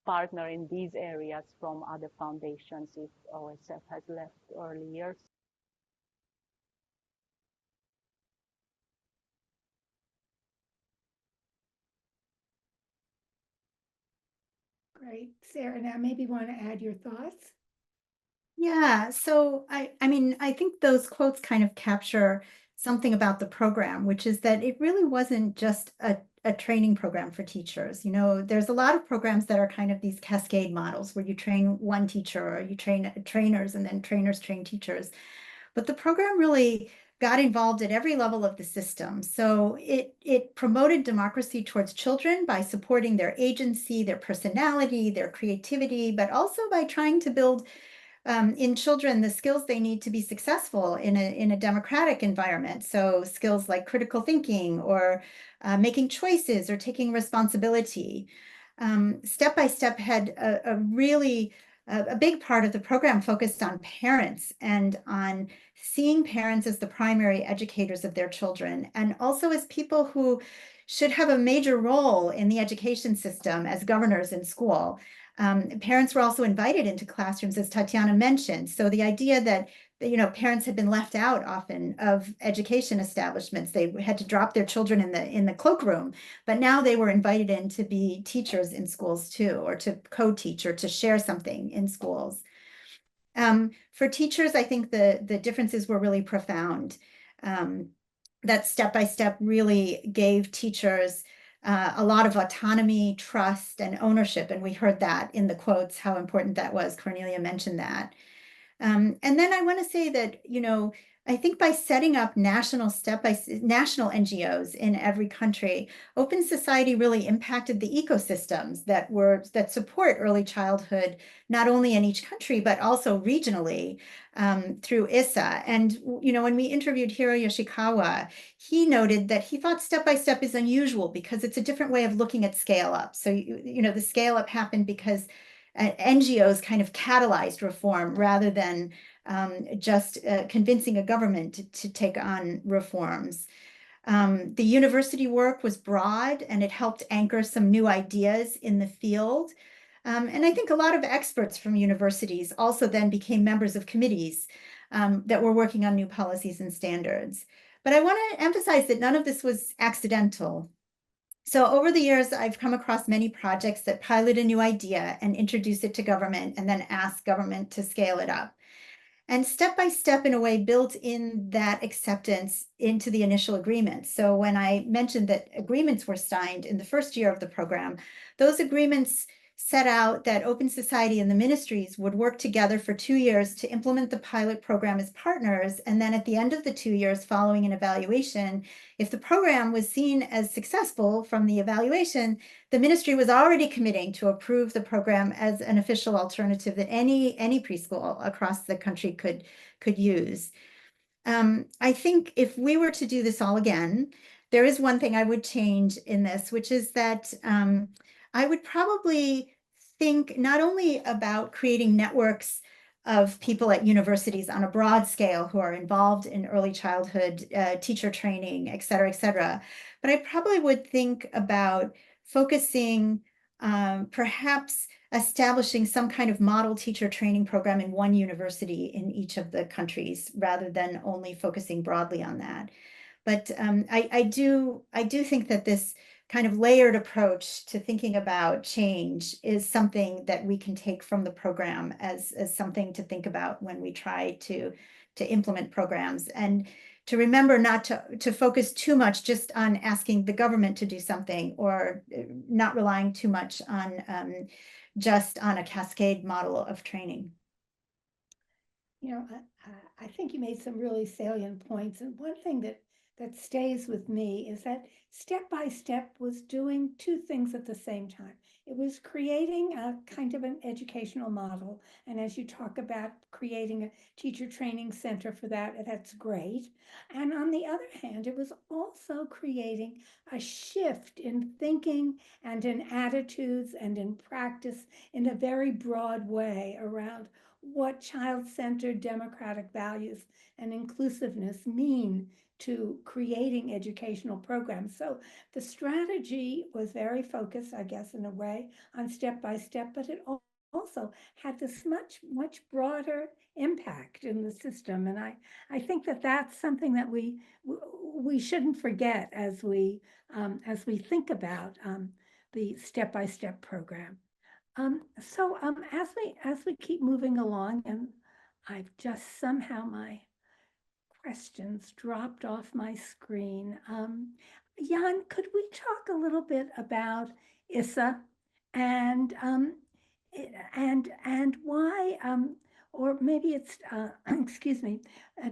partner in these areas from other foundations if OSF has left early years. Great. Sarah, now maybe want to add your thoughts? Yeah, so I mean, I think those quotes kind of capture something about the program, which is that it really wasn't just a training program for teachers. You know, there's a lot of programs that are kind of these cascade models where you train one teacher or you train trainers and then trainers train teachers. But the program really got involved at every level of the system. So it promoted democracy towards children by supporting their agency, their personality, their creativity, but also by trying to build in children the skills they need to be successful in a democratic environment. So skills like critical thinking or making choices or taking responsibility. Step by Step had a really a big part of the program focused on parents and on seeing parents as the primary educators of their children, and also as people who should have a major role in the education system as governors in school. Parents were also invited into classrooms, as Tatjana mentioned. So the idea that, you know, parents had been left out often of education establishments. They had to drop their children in the cloakroom, but now they were invited in to be teachers in schools too, or to co-teach or to share something in schools. For teachers, I think the differences were really profound. That Step by Step really gave teachers a lot of autonomy, trust, and ownership. And we heard that in the quotes, how important that was. Cornelia mentioned that. And then I want to say that, you know, I think by setting up national NGOs in every country, Open Society really impacted the ecosystems that support early childhood, not only in each country, but also regionally through ISSA. And, you know, when we interviewed Hiro Yoshikawa, he noted that he thought Step by Step is unusual because it's a different way of looking at scale up. So, you know, the scale up happened because NGOs kind of catalyzed reform rather than just convincing a government to take on reforms. The university work was broad and it helped anchor some new ideas in the field. And I think a lot of experts from universities also then became members of committees that were working on new policies and standards. But I want to emphasize that none of this was accidental. So over the years, I've come across many projects that pilot a new idea and introduce it to government and then ask government to scale it up. And Step by Step, in a way, built in that acceptance into the initial agreement. So when I mentioned that agreements were signed in the first year of the program, those agreements set out that Open Society and the ministries would work together for 2 years to implement the pilot program as partners. And then at the end of the 2 years following an evaluation, if the program was seen as successful from the evaluation, the ministry was already committing to approve the program as an official alternative that any preschool across the country could use. I think if we were to do this all again, there is one thing I would change in this, which is that I would probably think not only about creating networks of people at universities on a broad scale who are involved in early childhood teacher training, et cetera, but I probably would think about focusing, perhaps establishing some kind of model teacher training program in one university in each of the countries, rather than only focusing broadly on that. But I do think that this kind of layered approach to thinking about change is something that we can take from the program as something to think about when we try to implement programs. And remember not to focus too much just on asking the government to do something, or not relying too much on just on a cascade model of training. You know, I think you made some really salient points. And one thing that stays with me is that step by step was doing two things at the same time. It was creating a kind of an educational model. And as you talk about creating a teacher training center for that, that's great. And on the other hand, it was also creating a shift in thinking and in attitudes and in practice in a very broad way around what child-centered democratic values and inclusiveness mean to creating educational programs. So the strategy was very focused, I guess, in a way, on step by step, but it also had this much broader impact in the system. And I think that that's something that we shouldn't forget as we think about the step-by-step program. As we keep moving along, and I've just somehow my questions dropped off my screen. Jan, could we talk a little bit about ISSA and why, or maybe it's excuse me,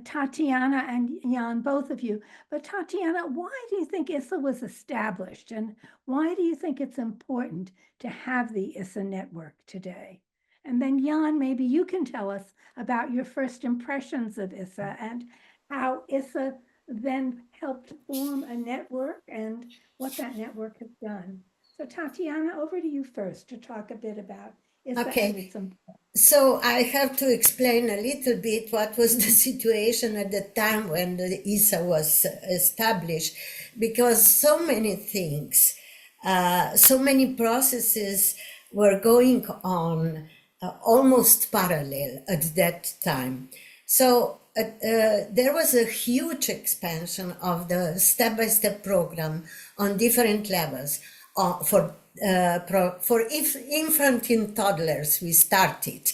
Tatjana and Jan, both of you. But Tatjana, why do you think ISSA was established, and why do you think it's important to have the ISSA network today? And then Jan, maybe you can tell us about your first impressions of ISSA and how ISSA then helped form a network and what that network has done. So Tatjana, over to you first to talk a bit about ISSA and its importance. So I have to explain a little bit what was the situation at the time when the ISSA was established, because so many things, so many processes were going on almost parallel at that time. So there was a huge expansion of the step-by-step program on different levels. For infant and toddlers, we started.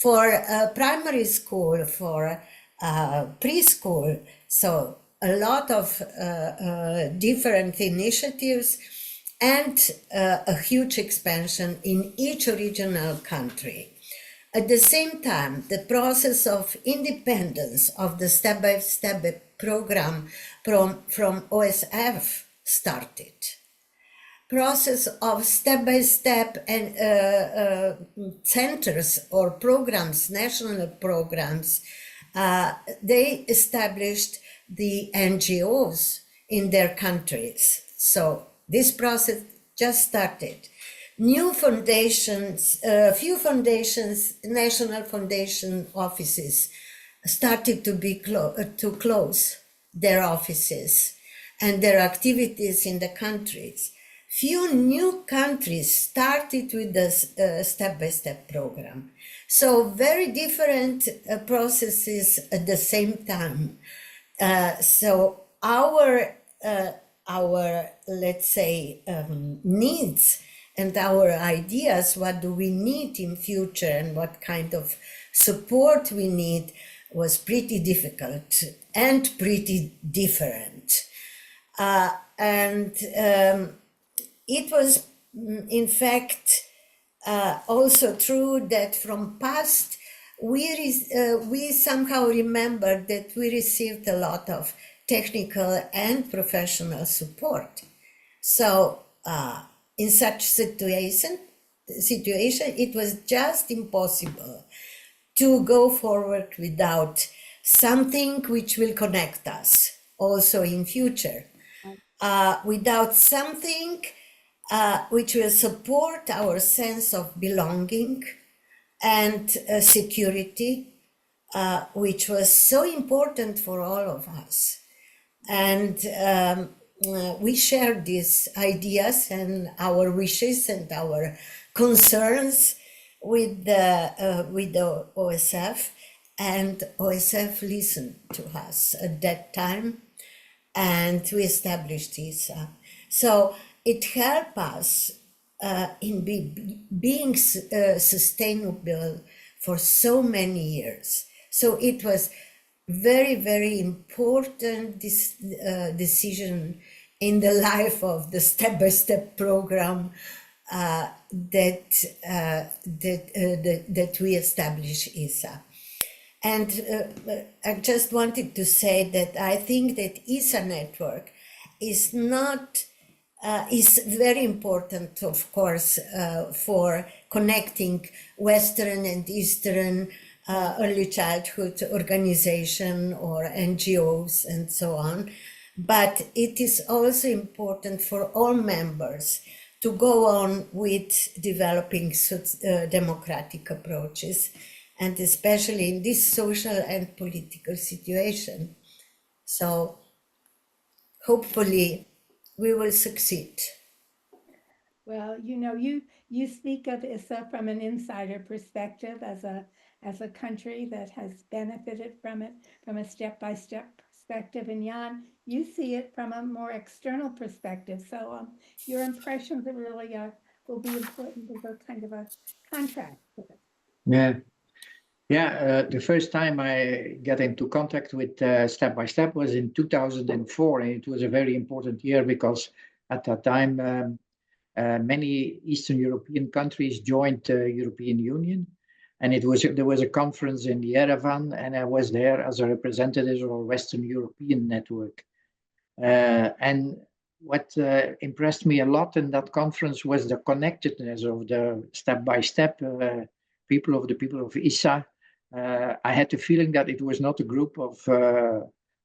For primary school, for preschool, so a lot of different initiatives, and a huge expansion in each original country. At the same time, the process of independence of the step-by-step program from OSF started. Process of step-by-step and centers or programs, national programs, they established the NGOs in their countries. So this process just started. New foundations, few foundations, national foundation offices started to be to close their offices and their activities in the countries. Few new countries started with the step-by-step program. So very different processes at the same time. So our let's say needs and our ideas, what do we need in future and what kind of support we need, was pretty difficult and pretty different. It was, in fact, also true that from past, we somehow remember that we received a lot of technical and professional support. So in such situation, it was just impossible to go forward without something which will connect us also in future, without something which will support our sense of belonging and security, which was so important for all of us. And we shared these ideas and our wishes and our concerns with the OSF, and OSF listened to us at that time, and we established ISSA. So it helped us in being sustainable for so many years. So it was very, very important decision in the life of the step-by-step program that we establish ISSA. And I just wanted to say that I think that ISSA network is not, is very important, of course, for connecting Western and Eastern early childhood organization or NGOs and so on. But it is also important for all members to go on with developing democratic approaches, and especially in this social and political situation. So hopefully we will succeed. Well, you know, you speak of ISSA from an insider perspective as a country that has benefited from it from a step-by-step perspective. And Jan, you see it from a more external perspective. So your impressions are really will be important as a kind of a contrast. Yeah. Yeah, the first time I got into contact with Step by Step was in 2004, and it was a very important year because at that time many Eastern European countries joined the European Union, and there was a conference in Yerevan, and I was there as a representative of a Western European network. And what impressed me a lot in that conference was the connectedness of the Step by Step people of ISSA. I had the feeling that it was not a group of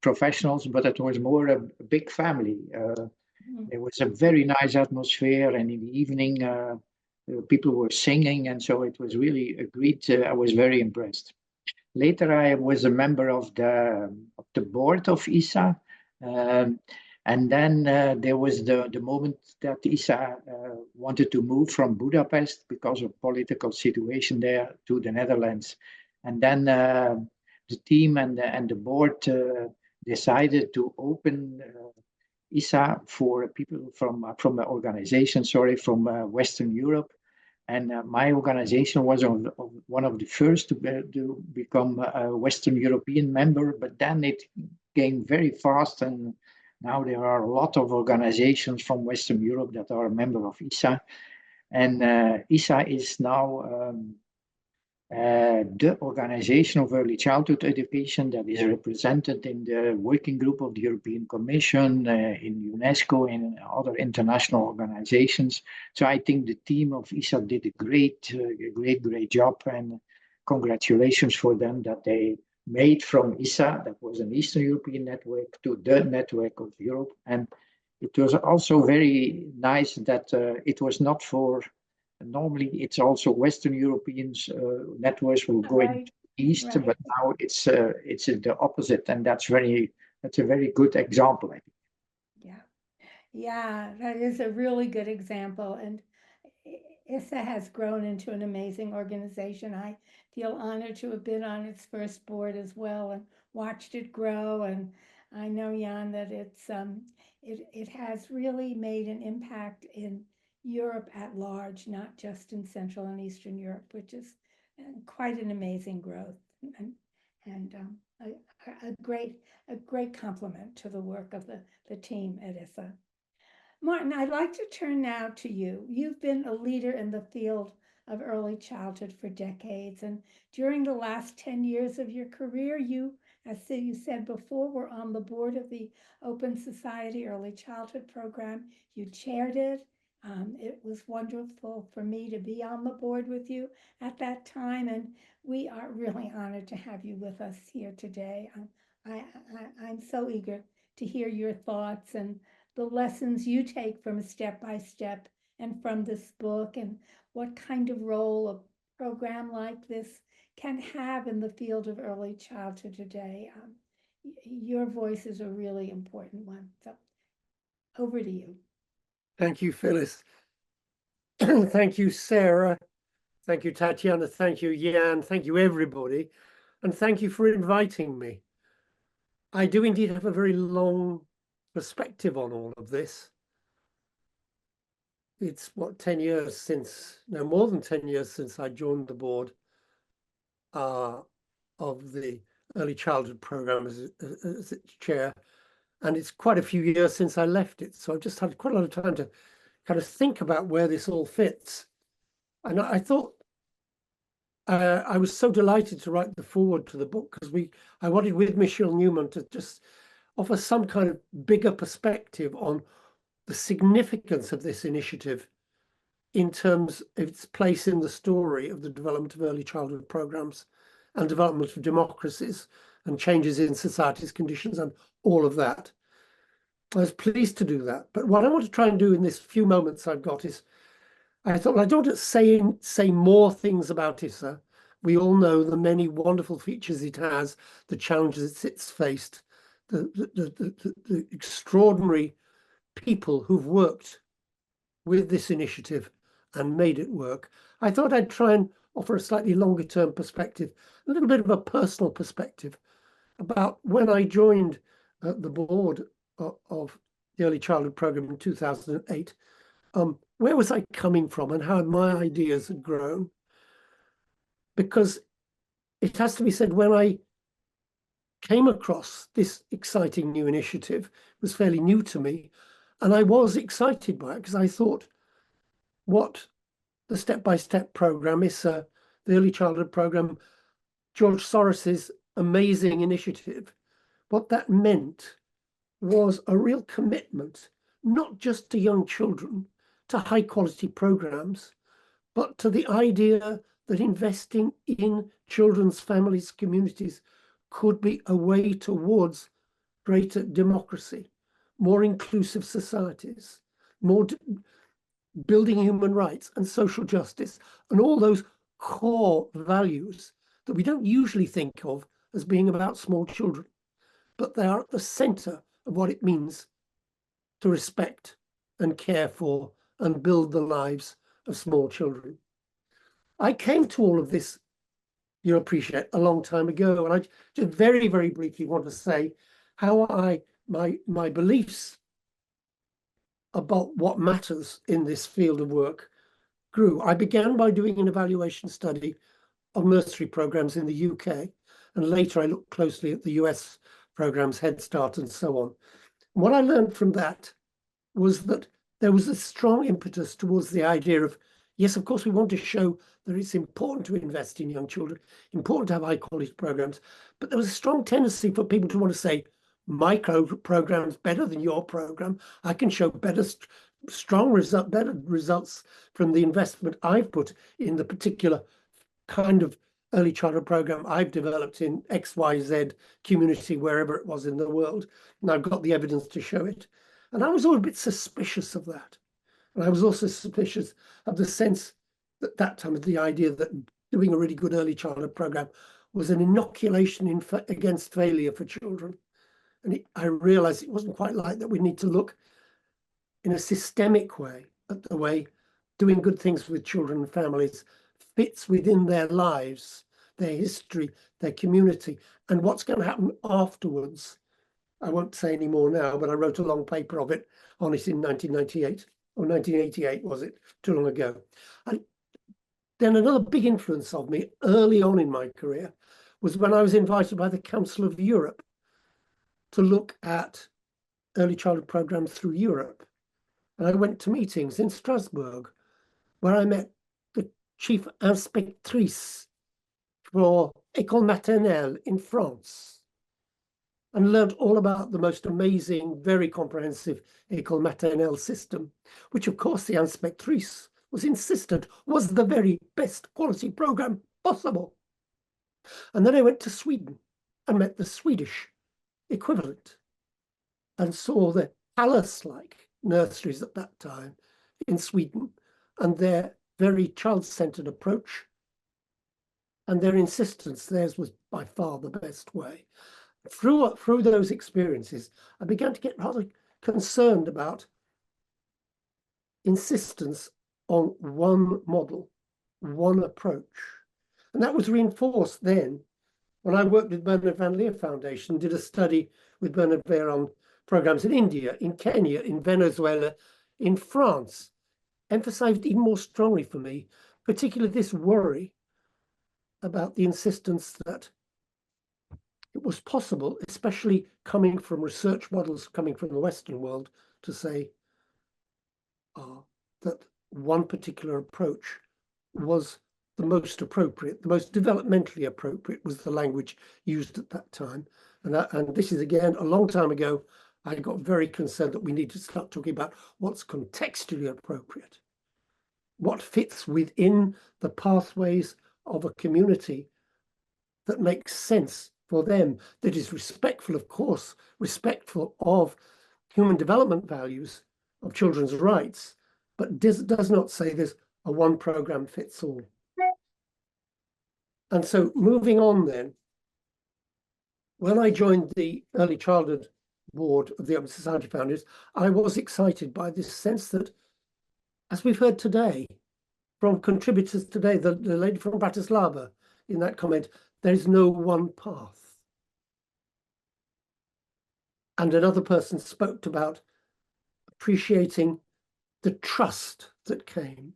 professionals, but it was more a big family. There was a very nice atmosphere, and in the evening, people were singing, and so it was really a great. I was very impressed. Later, I was a member of the board of ISSA, and then there was the moment that ISSA wanted to move from Budapest because of political situation there to the Netherlands. And then the team and the board decided to open ISSA for people from an organization, from Western Europe. And my organization was one of the first to become a Western European member, but then it came very fast, and now there are a lot of organizations from Western Europe that are a member of ISSA. And ISSA is now the organization of early childhood education that is represented in the working group of the European Commission, in UNESCO, and other international organizations. So I think the team of ISSA did a great job, and congratulations for them that they made from ISSA, that was an Eastern European network, to the network of Europe. And it was also very nice that it was not for. Normally, it's also Western European networks will go into East, but now it's the opposite, and that's a very good example, I think. Yeah, that is a really good example, and ISSA has grown into an amazing organization. I feel honored to have been on its first board as well and watched it grow. And I know, Jan, that it has really made an impact in Europe at large, not just in Central and Eastern Europe, which is quite an amazing growth and a great compliment to the work of the team at ISSA. Martin, I'd like to turn now to you. You've been a leader in the field of early childhood for decades, and during the last 10 years of your career, you, as you said before, were on the board of the Open Society Early Childhood Program. You chaired it. It was wonderful for me to be on the board with you at that time, and we are really honored to have you with us here today. I'm so eager to hear your thoughts and the lessons you take from Step by Step and from this book, and what kind of role a program like this can have in the field of early childhood today. Your voice is a really important one. So over to you. Thank you, Phyllis. Thank you, Sarah. Thank you, Tatjana. Thank you, Jan. Thank you, everybody. And thank you for inviting me. I do indeed have a very long perspective on all of this. It's what, 10 years since, no, more than 10 years since I joined the board of the early childhood program as its chair. And it's quite a few years since I left it. So I've just had quite a lot of time to kind of think about where this all fits. And I thought I was so delighted to write the foreword to the book because I wanted with Michelle Newman to just offer some kind of bigger perspective on the significance of this initiative in terms of its place in the story of the development of early childhood programs and development of democracies and changes in society's conditions and all of that. I was pleased to do that. But what I want to try and do in this few moments I've got is, I thought, well, I don't want to say more things about ISSA. We all know the many wonderful features it has, the challenges it's faced, the extraordinary people who've worked with this initiative and made it work. I thought I'd try and offer a slightly longer term perspective, a little bit of a personal perspective about when I joined the board of the Early Childhood Program in 2008. Where was I coming from and how my ideas had grown? Because it has to be said, when I came across this exciting new initiative, it was fairly new to me, and I was excited by it because I thought what the step-by-step program, ISSA, the Early Childhood Program, George Soros's amazing initiative, what that meant was a real commitment, not just to young children, to high-quality programs, but to the idea that investing in children's families, communities could be a way towards greater democracy, more inclusive societies, more building human rights and social justice, and all those core values that we don't usually think of as being about small children, but they are at the center of what it means to respect and care for and build the lives of small children. I came to all of this, you'll appreciate, a long time ago, and I just very, very briefly want to say how my beliefs about what matters in this field of work grew. I began by doing an evaluation study of nursery programs in the UK, and later I looked closely at the US programs, Head Start and so on. What I learned from that was that there was a strong impetus towards the idea of, yes, of course, we want to show that it's important to invest in young children, important to have high quality programs, but there was a strong tendency for people to want to say, my program's better than your program. I can show better, better results from the investment I've put in the particular kind of early childhood program I've developed in XYZ community, wherever it was in the world. And I've got the evidence to show it. And I was all a bit suspicious of that. And I was also suspicious of the sense at that time of the idea that doing a really good early childhood program was an inoculation against failure for children. And I realized it wasn't quite like that. We need to look in a systemic way at the way doing good things with children and families fits within their lives, their history, their community, and what's going to happen afterwards. I won't say any more now, but I wrote a long paper on it in 1998, or 1988, was it? Too long ago. And then another big influence of me early on in my career was when I was invited by the Council of Europe to look at early childhood programs through Europe. And I went to meetings in Strasbourg, where I met the chief inspectrice for École Maternelle in France, and learned all about the most amazing, very comprehensive École Maternelle system, which of course the inspectrice was insistent was the very best quality program possible. And then I went to Sweden and met the Swedish equivalent and saw the palace-like nurseries at that time in Sweden and their very child-centered approach and their insistence theirs was by far the best way. Through those experiences, I began to get rather concerned about insistence on one model, one approach. And that was reinforced then when I worked with Bernard Van Leer Foundation, did a study with Bernard Van Leer on programs in India, in Kenya, in Venezuela, in France, emphasized even more strongly for me, particularly this worry about the insistence that it was possible, especially coming from research models coming from the Western world, to say that one particular approach was the most appropriate, the most developmentally appropriate was the language used at that time. And this is, again, a long time ago. I got very concerned that we need to start talking about what's contextually appropriate, what fits within the pathways of a community that makes sense for them, that is respectful, of course, respectful of human development values, of children's rights, but does not say there's a one program fits all. And so moving on then, when I joined the Early Childhood Board of the Open Society Founders, I was excited by this sense that, as we've heard today, from contributors today, the lady from Bratislava, in that comment, there is no one path. And another person spoke about appreciating the trust that came.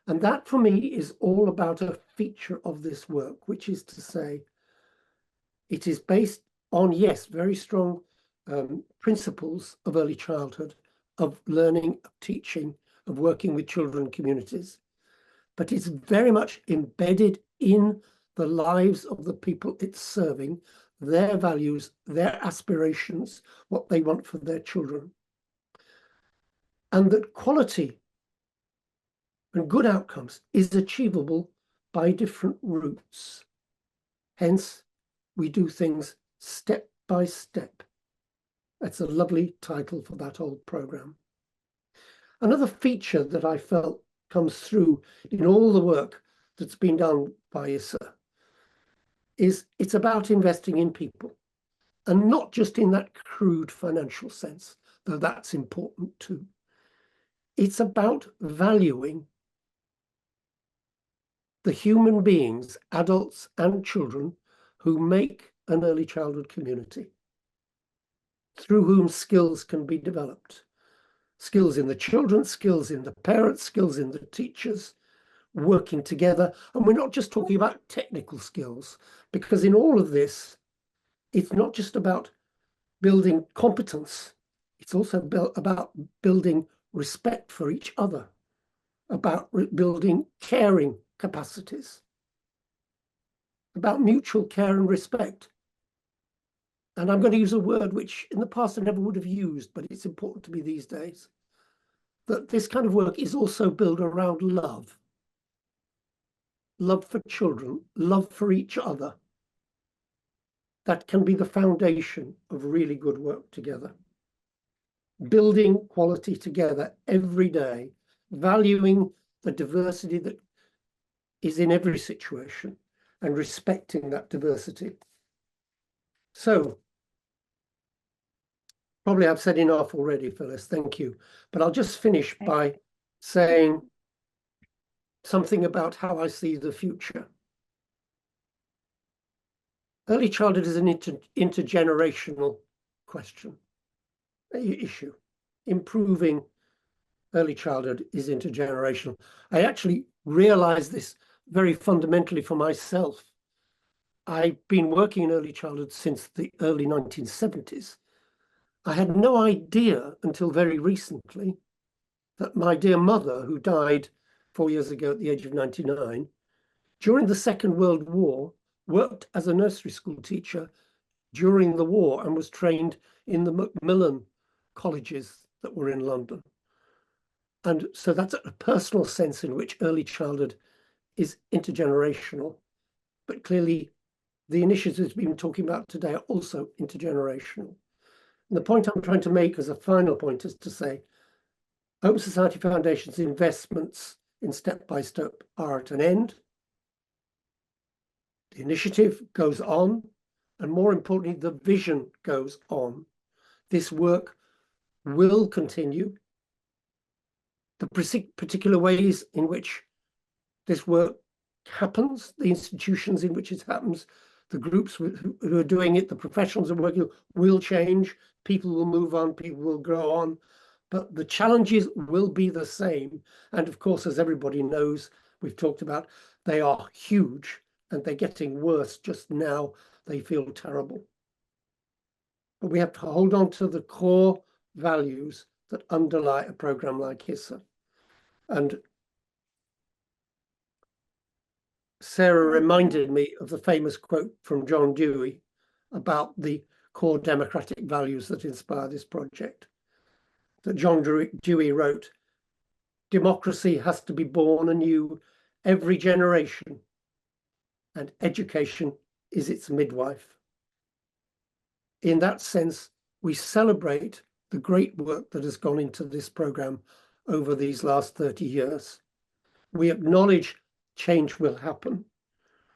And that for me is all about a feature of this work, which is to say, it is based on, yes, very strong principles of early childhood, of learning, of teaching, of working with children communities, but it's very much embedded in the lives of the people it's serving, their values, their aspirations, what they want for their children. And that quality and good outcomes is achievable by different routes. Hence, we do things step by step. That's a lovely title for that old program. Another feature that I felt comes through in all the work that's been done by ISSA is it's about investing in people, and not just in that crude financial sense, though that's important too. It's about valuing the human beings, adults and children, who make an early childhood community, through whom skills can be developed. Skills in the children, skills in the parents, skills in the teachers, working together. And we're not just talking about technical skills, because in all of this, it's not just about building competence, it's also about building respect for each other, about building caring capacities, about mutual care and respect. And I'm going to use a word which in the past I never would have used, but it's important to me these days, that this kind of work is also built around love. Love for children, love for each other. That can be the foundation of really good work together. Building quality together every day, valuing the diversity that is in every situation and respecting that diversity. So, probably I've said enough already, Phyllis, thank you. But I'll just finish by saying something about how I see the future. Early childhood is an intergenerational question, issue. Improving early childhood is intergenerational. I actually realized this very fundamentally for myself. I've been working in early childhood since the early 1970s. I had no idea until very recently that my dear mother, who died 4 years ago at the age of 99, during the Second World War, worked as a nursery school teacher during the war and was trained in the Macmillan colleges that were in London. And so that's a personal sense in which early childhood is intergenerational, but clearly the initiatives we've been talking about today are also intergenerational. And the point I'm trying to make as a final point is to say, Open Society Foundation's investments in step-by-step are at an end. The initiative goes on, and more importantly, the vision goes on. This work will continue. The particular ways in which this work happens, the institutions in which it happens, the groups who are doing it, the professionals who are working will change. People will move on, people will grow on, but the challenges will be the same. And of course, as everybody knows, we've talked about, they are huge and they're getting worse just now they feel terrible. But we have to hold on to the core values that underlie a program like ISSA. And Sarah reminded me of the famous quote from John Dewey about the core democratic values that inspire this project. That John Dewey wrote, "Democracy has to be born anew every generation, and education is its midwife." In that sense, we celebrate the great work that has gone into this program over these last 30 years. We acknowledge change will happen.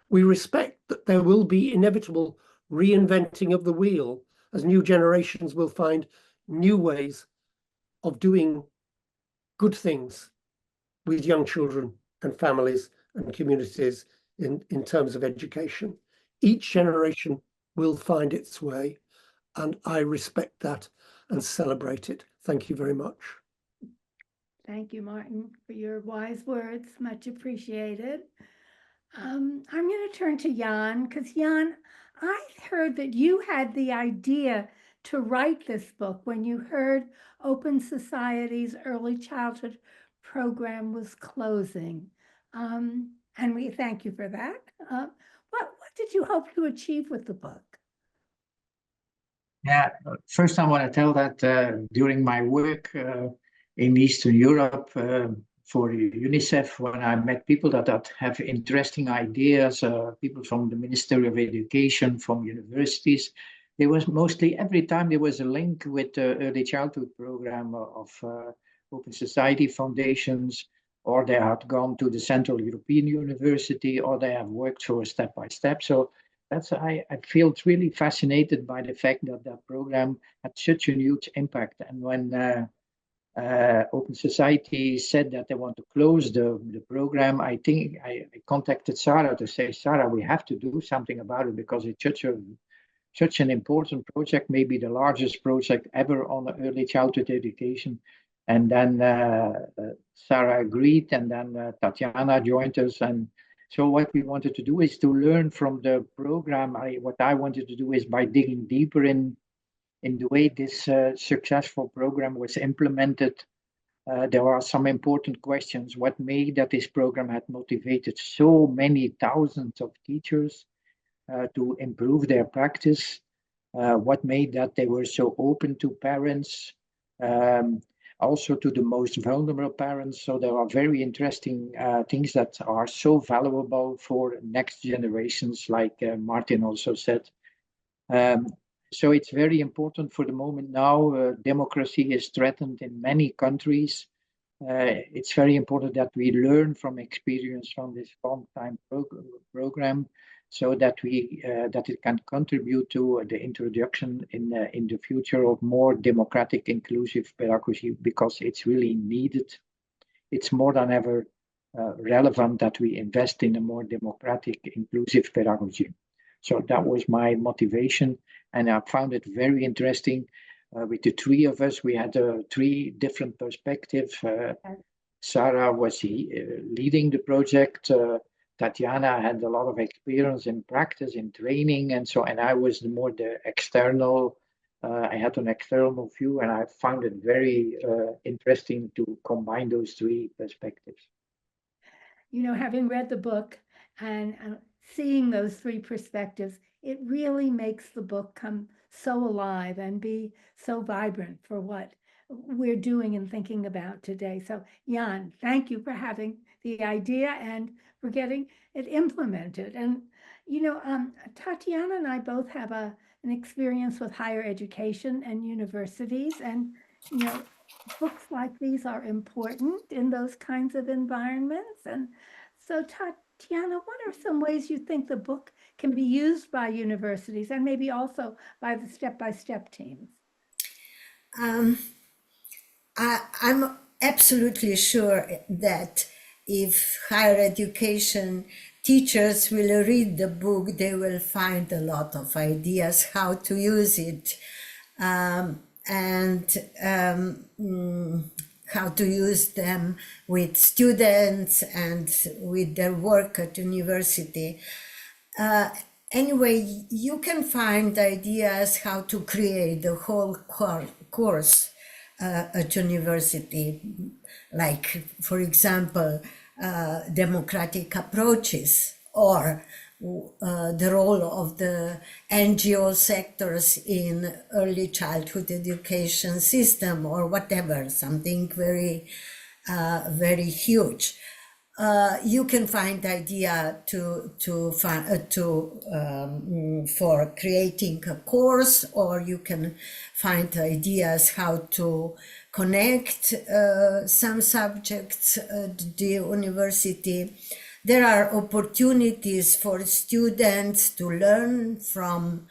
We respect that there will be inevitable reinventing of the wheel as new generations will find new ways of doing good things with young children and families and communities in terms of education. Each generation will find its way, and I respect that and celebrate it. Thank you very much. Thank you, Martin, for your wise words. Much appreciated. I'm going to turn to Jan, because Jan, I heard that you had the idea to write this book when you heard Open Society's early childhood program was closing. And we thank you for that. What did you hope to achieve with the book? Yeah, first I want to tell that during my work in Eastern Europe for UNICEF, when I met people that have interesting ideas, people from the Ministry of Education, from universities, there was mostly every time there was a link with the early childhood program of Open Society foundations, or they had gone to the Central European University, or they have worked for step by step. So I feel really fascinated by the fact that that program had such a huge impact. And when Open Society said that they want to close the program, I think I contacted Sarah to say, Sarah, we have to do something about it because it's such an important project, maybe the largest project ever on early childhood education. And then Sarah agreed, and then Tatjana joined us. And so what we wanted to do is to learn from the program. What I wanted to do is by digging deeper in the way this successful program was implemented. There are some important questions. What made that this program had motivated so many thousands of teachers to improve their practice? What made that they were so open to parents? Also to the most vulnerable parents. So there are very interesting things that are so valuable for next generations, like Martin also said. So it's very important for the moment now. Democracy is threatened in many countries. It's very important that we learn from experience from this long-time program, so that it can contribute to the introduction in the future of more democratic, inclusive pedagogy, because it's really needed. It's more than ever relevant that we invest in a more democratic, inclusive pedagogy. So that was my motivation, and I found it very interesting. With the three of us, we had three different perspectives. Sarah was leading the project. Tatjana had a lot of experience in practice, in training, and I was the external. I had an external view, and I found it very interesting to combine those three perspectives. You know, having read the book and seeing those three perspectives, it really makes the book come so alive and be so vibrant for what we're doing and thinking about today. So Jan, thank you for having the idea and for getting it implemented. And, you know, Tatjana and I both have an experience with higher education and universities. And, you know, books like these are important in those kinds of environments. And so Tatjana, what are some ways you think the book can be used by universities and maybe also by the step-by-step teams? I'm absolutely sure that if higher education teachers will read the book, they will find a lot of ideas how to use it, and how to use them with students and with their work at university. anyway, you can find ideas how to create the whole course at university, like, for example, democratic approaches, or the role of the NGO sectors in early childhood education system, or whatever, something very, very huge. You can find idea for creating a course, or you can find ideas how to connect some subjects at the university. There are opportunities for students to learn from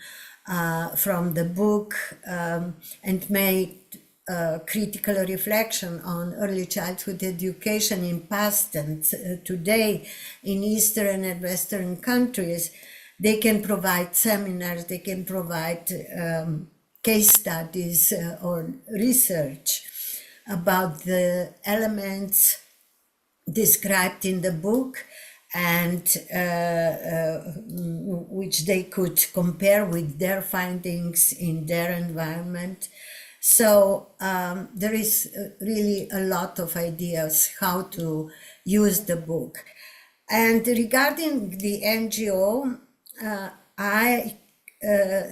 the book and make critical reflection on early childhood education in past and today in Eastern and Western countries. They can provide seminars, they can provide case studies or research about the elements described in the book, and which they could compare with their findings in their environment. So there is really a lot of ideas how to use the book. And regarding the NGO, I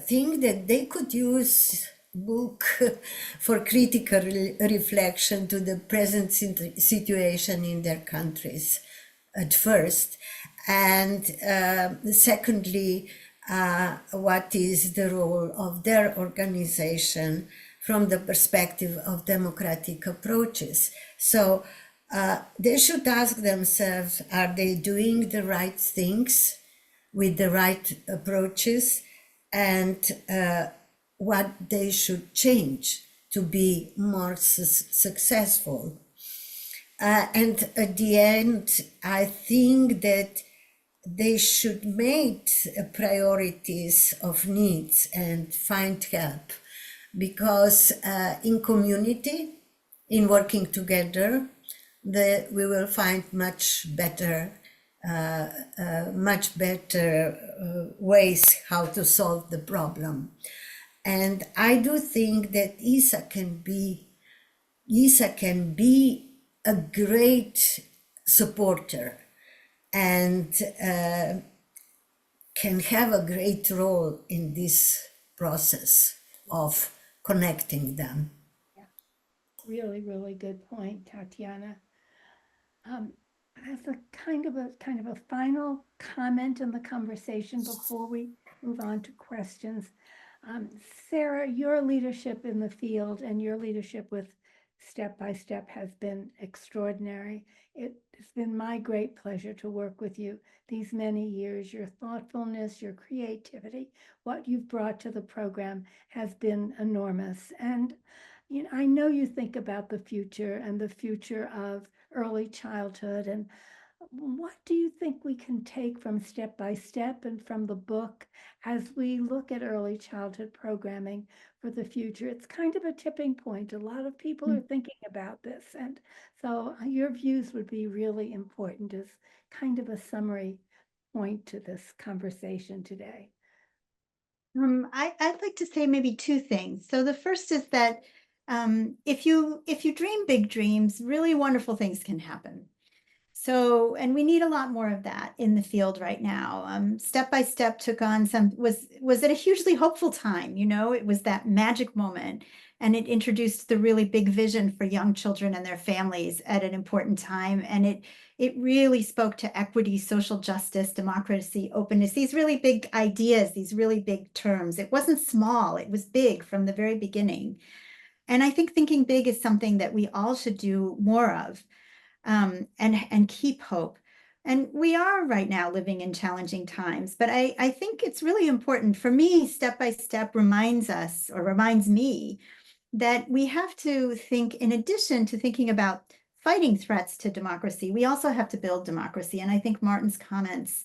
think that they could use book for critical reflection to the present situation in their countries at first, and secondly, what is the role of their organization from the perspective of democratic approaches. So they should ask themselves, are they doing the right things with the right approaches, and what they should change to be more successful. And at the end, I think that they should make priorities of needs and find help, because in community, in working together, we will find much better ways how to solve the problem. And I do think that ISSA can be a great supporter and can have a great role in this process of connecting them. Yeah. Really, really good point, Tatjana. As a kind of a final comment in the conversation before we move on to questions, Sarah, your leadership in the field and your leadership with Step by Step has been extraordinary. It has been my great pleasure to work with you these many years. Your thoughtfulness, your creativity, what you've brought to the program has been enormous. And you know, I know you think about the future and the future of early childhood. And what do you think we can take from Step by Step and from the book as we look at early childhood programming for the future? It's kind of a tipping point. A lot of people are thinking about this. And so your views would be really important as kind of a summary point to this conversation today. I'd like to say maybe two things. So the first is that if you dream big dreams, really wonderful things can happen. So, and we need a lot more of that in the field right now. Step by Step took on was at a hugely hopeful time. You know, it was that magic moment, and it introduced the really big vision for young children and their families at an important time. And it really spoke to equity, social justice, democracy, openness, these really big ideas, these really big terms. It wasn't small, it was big from the very beginning. And I think thinking big is something that we all should do more of. And keep hope. And we are right now living in challenging times, but I think it's really important for me. Step by Step reminds me that we have to think, in addition to thinking about fighting threats to democracy, we also have to build democracy. And I think Martin's comments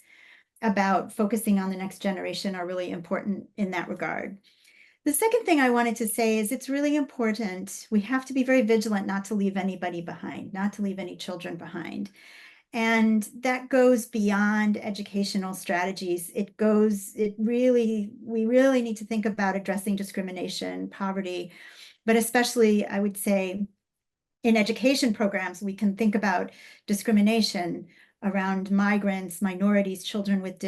about focusing on the next generation are really important in that regard. The second thing I wanted to say is it's really important. We have to be very vigilant not to leave anybody behind, not to leave any children behind. And that goes beyond educational strategies. We really need to think about addressing discrimination, poverty, but especially, I would say, in education programs, we can think about discrimination around migrants, minorities, children with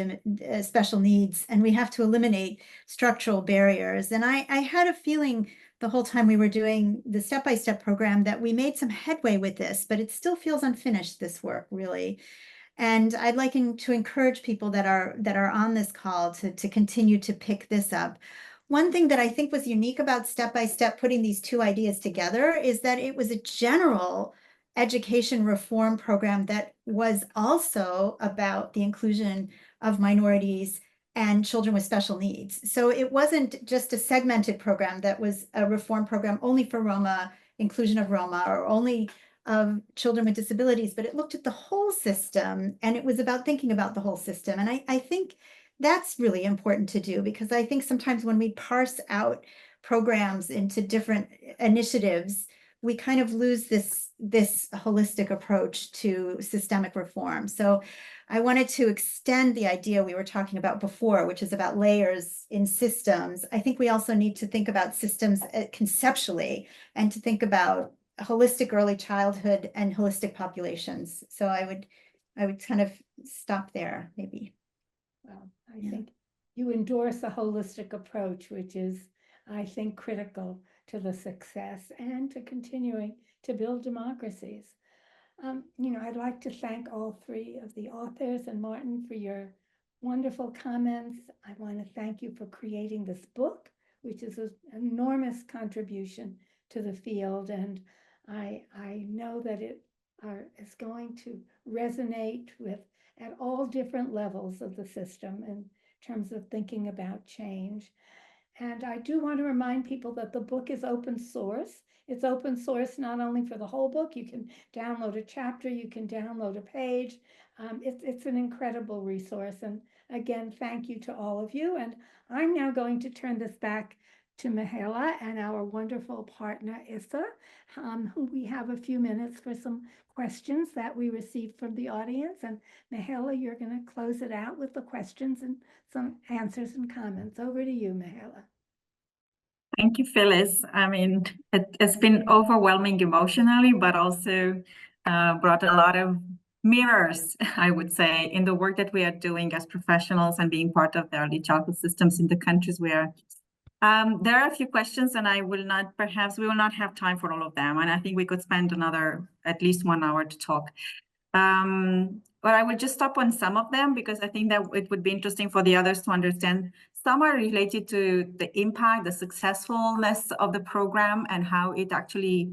special needs, and we have to eliminate structural barriers. And I had a feeling the whole time we were doing the step-by-step program that we made some headway with this, but it still feels unfinished, this work, really. And I'd like to encourage people that are on this call to continue to pick this up. One thing that I think was unique about step-by-step putting these two ideas together is that it was a general education reform program that was also about the inclusion of minorities and children with special needs. So it wasn't just a segmented program that was a reform program only for Roma, inclusion of Roma, or only of children with disabilities, but it looked at the whole system, and it was about thinking about the whole system. And I think that's really important to do, because I think sometimes when we parse out programs into different initiatives, we kind of lose this holistic approach to systemic reform. So I wanted to extend the idea we were talking about before, which is about layers in systems. I think we also need to think about systems conceptually, and to think about holistic early childhood and holistic populations. So I would kind of stop there, maybe. Well, I think you endorse a holistic approach, which is, I think, critical to the success and to continuing to build democracies. I'd like to thank all three of the authors and Martin for your wonderful comments. I want to thank you for creating this book, which is an enormous contribution to the field. And I know that it is going to resonate with at all different levels of the system in terms of thinking about change. And I do want to remind people that the book is open source. It's open source not only for the whole book. You can download a chapter, you can download a page. It's an incredible resource. And again, thank you to all of you. And I'm now going to turn this back to Mihaela and our wonderful partner, ISSA, who we have a few minutes for some questions that we received from the audience. And Mihaela, you're going to close it out with the questions and some answers and comments. Over to you, Mihaela. Thank you, Phyllis. I mean, it's been overwhelming emotionally, but also brought a lot of mirrors, I would say, in the work that we are doing as professionals and being part of the early childhood systems in the countries where there are a few questions, and we will not have time for all of them. And I think we could spend at least 1 hour to talk. But I will just stop on some of them, because I think that it would be interesting for the others to understand. Some are related to the impact, the successfulness of the program, and how it actually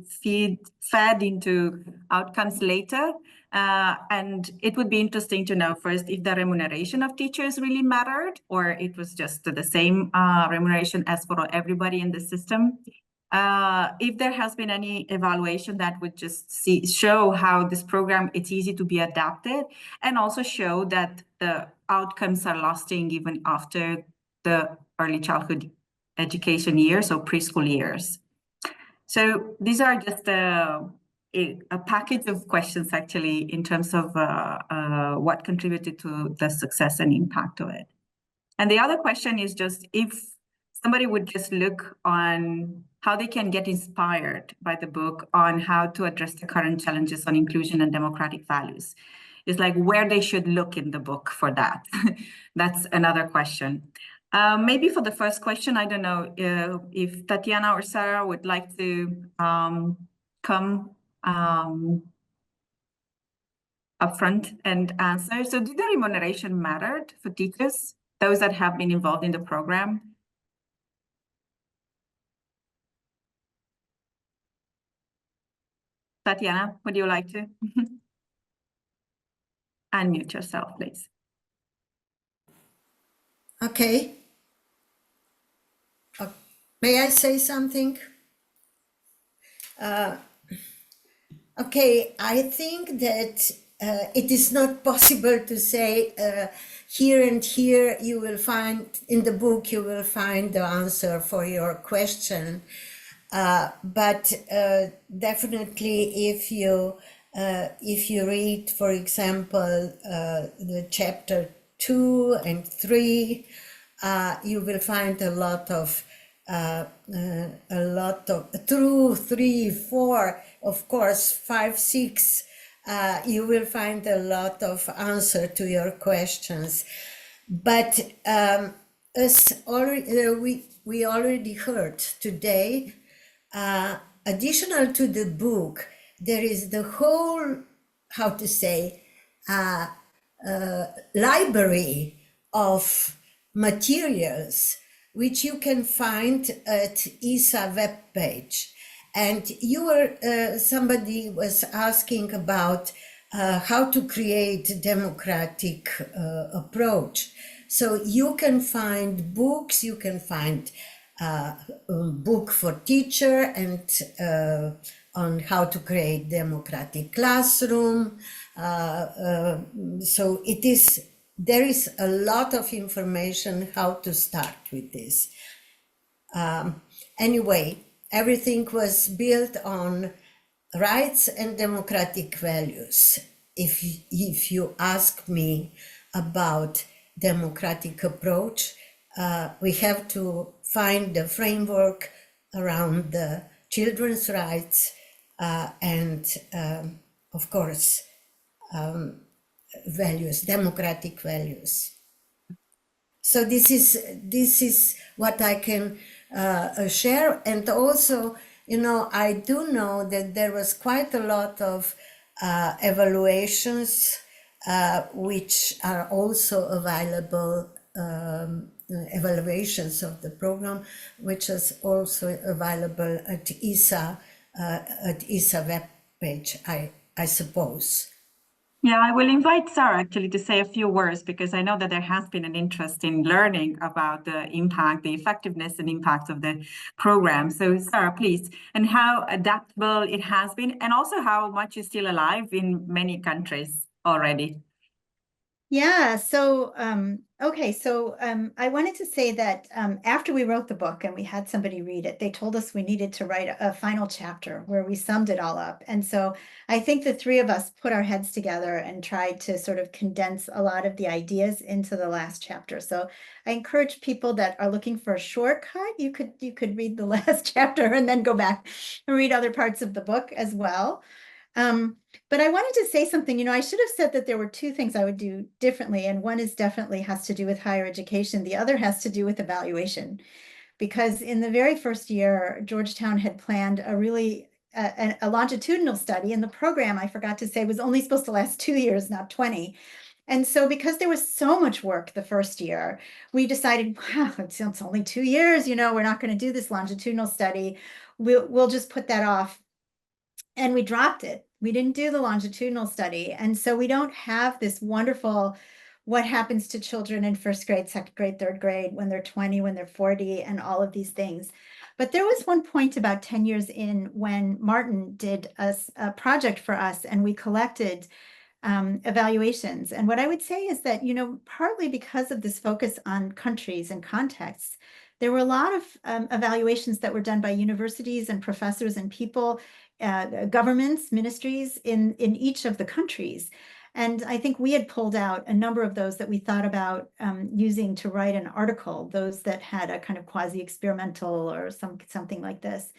fed into outcomes later. And it would be interesting to know first if the remuneration of teachers really mattered, or it was just the same remuneration as for everybody in the system. If there has been any evaluation that would just show how this program, it's easy to be adapted, and also show that the outcomes are lasting even after the early childhood education years, or preschool years. So these are just a package of questions, actually, in terms of what contributed to the success and impact of it. And the other question is just if somebody would just look on how they can get inspired by the book on how to address the current challenges on inclusion and democratic values. It's like where they should look in the book for that. That's another question. Maybe for the first question, I don't know if Tatjana or Sarah would like to come up front and answer. So did the remuneration matter for teachers, those that have been involved in the program? Tatjana, would you like to? Unmute yourself, please. Okay. May I say something? Okay, I think that it is not possible to say here and here you will find, in the book you will find the answer for your question. But definitely if you If you read, for example, the chapter 2 and 3, you will find a lot of through 3, 4, of course, 5, 6. You will find a lot of answer to your questions. But as already, we already heard today, additional to the book, there is the whole, how to say, library of materials which you can find at ISSA webpage. And you were, somebody was asking about how to create a democratic approach. So you can find books, you can find a book for teacher and on how to create democratic classroom. So it is, there is a lot of information how to start with this. Anyway, everything was built on rights and democratic values. If you ask me about democratic approach, we have to find the framework around the children's rights and of course values, democratic values. So this is what I can share. And also, you know, I do know that there was quite a lot of evaluations which are also available, evaluations of the program, which is also available at ISSA webpage, I suppose. Yeah, I will invite Sarah actually to say a few words, because I know that there has been an interest in learning about the impact, the effectiveness and impact of the program. So Sarah, please, and how adaptable it has been, and also how much is still alive in many countries already. Yeah, so okay, so I wanted to say that after we wrote the book and we had somebody read it, they told us we needed to write a final chapter where we summed it all up. And so I think the three of us put our heads together and tried to sort of condense a lot of the ideas into the last chapter. So I encourage people that are looking for a shortcut, you could read the last chapter and then go back and read other parts of the book as well. But I wanted to say something, you know, I should have said that there were two things I would do differently. And one is definitely has to do with higher education. The other has to do with evaluation, because in the very first year, Georgetown had planned a really a longitudinal study, and the program, I forgot to say, was only supposed to last 2 years, not 20. And so because there was so much work the first year, we decided, wow, it's only 2 years, you know, we're not going to do this longitudinal study. We'll just put that off. And we dropped it. We didn't do the longitudinal study. And so we don't have this wonderful, what happens to children in first grade, second grade, third grade, when they're 20, when they're 40, and all of these things. But there was one point about 10 years in when Martin did a project for us, and we collected evaluations. And what I would say is that, you know, partly because of this focus on countries and contexts, there were a lot of evaluations that were done by universities and professors and people, governments, ministries in each of the countries. And I think we had pulled out a number of those that we thought about using to write an article, those that had a kind of quasi-experimental or something like this.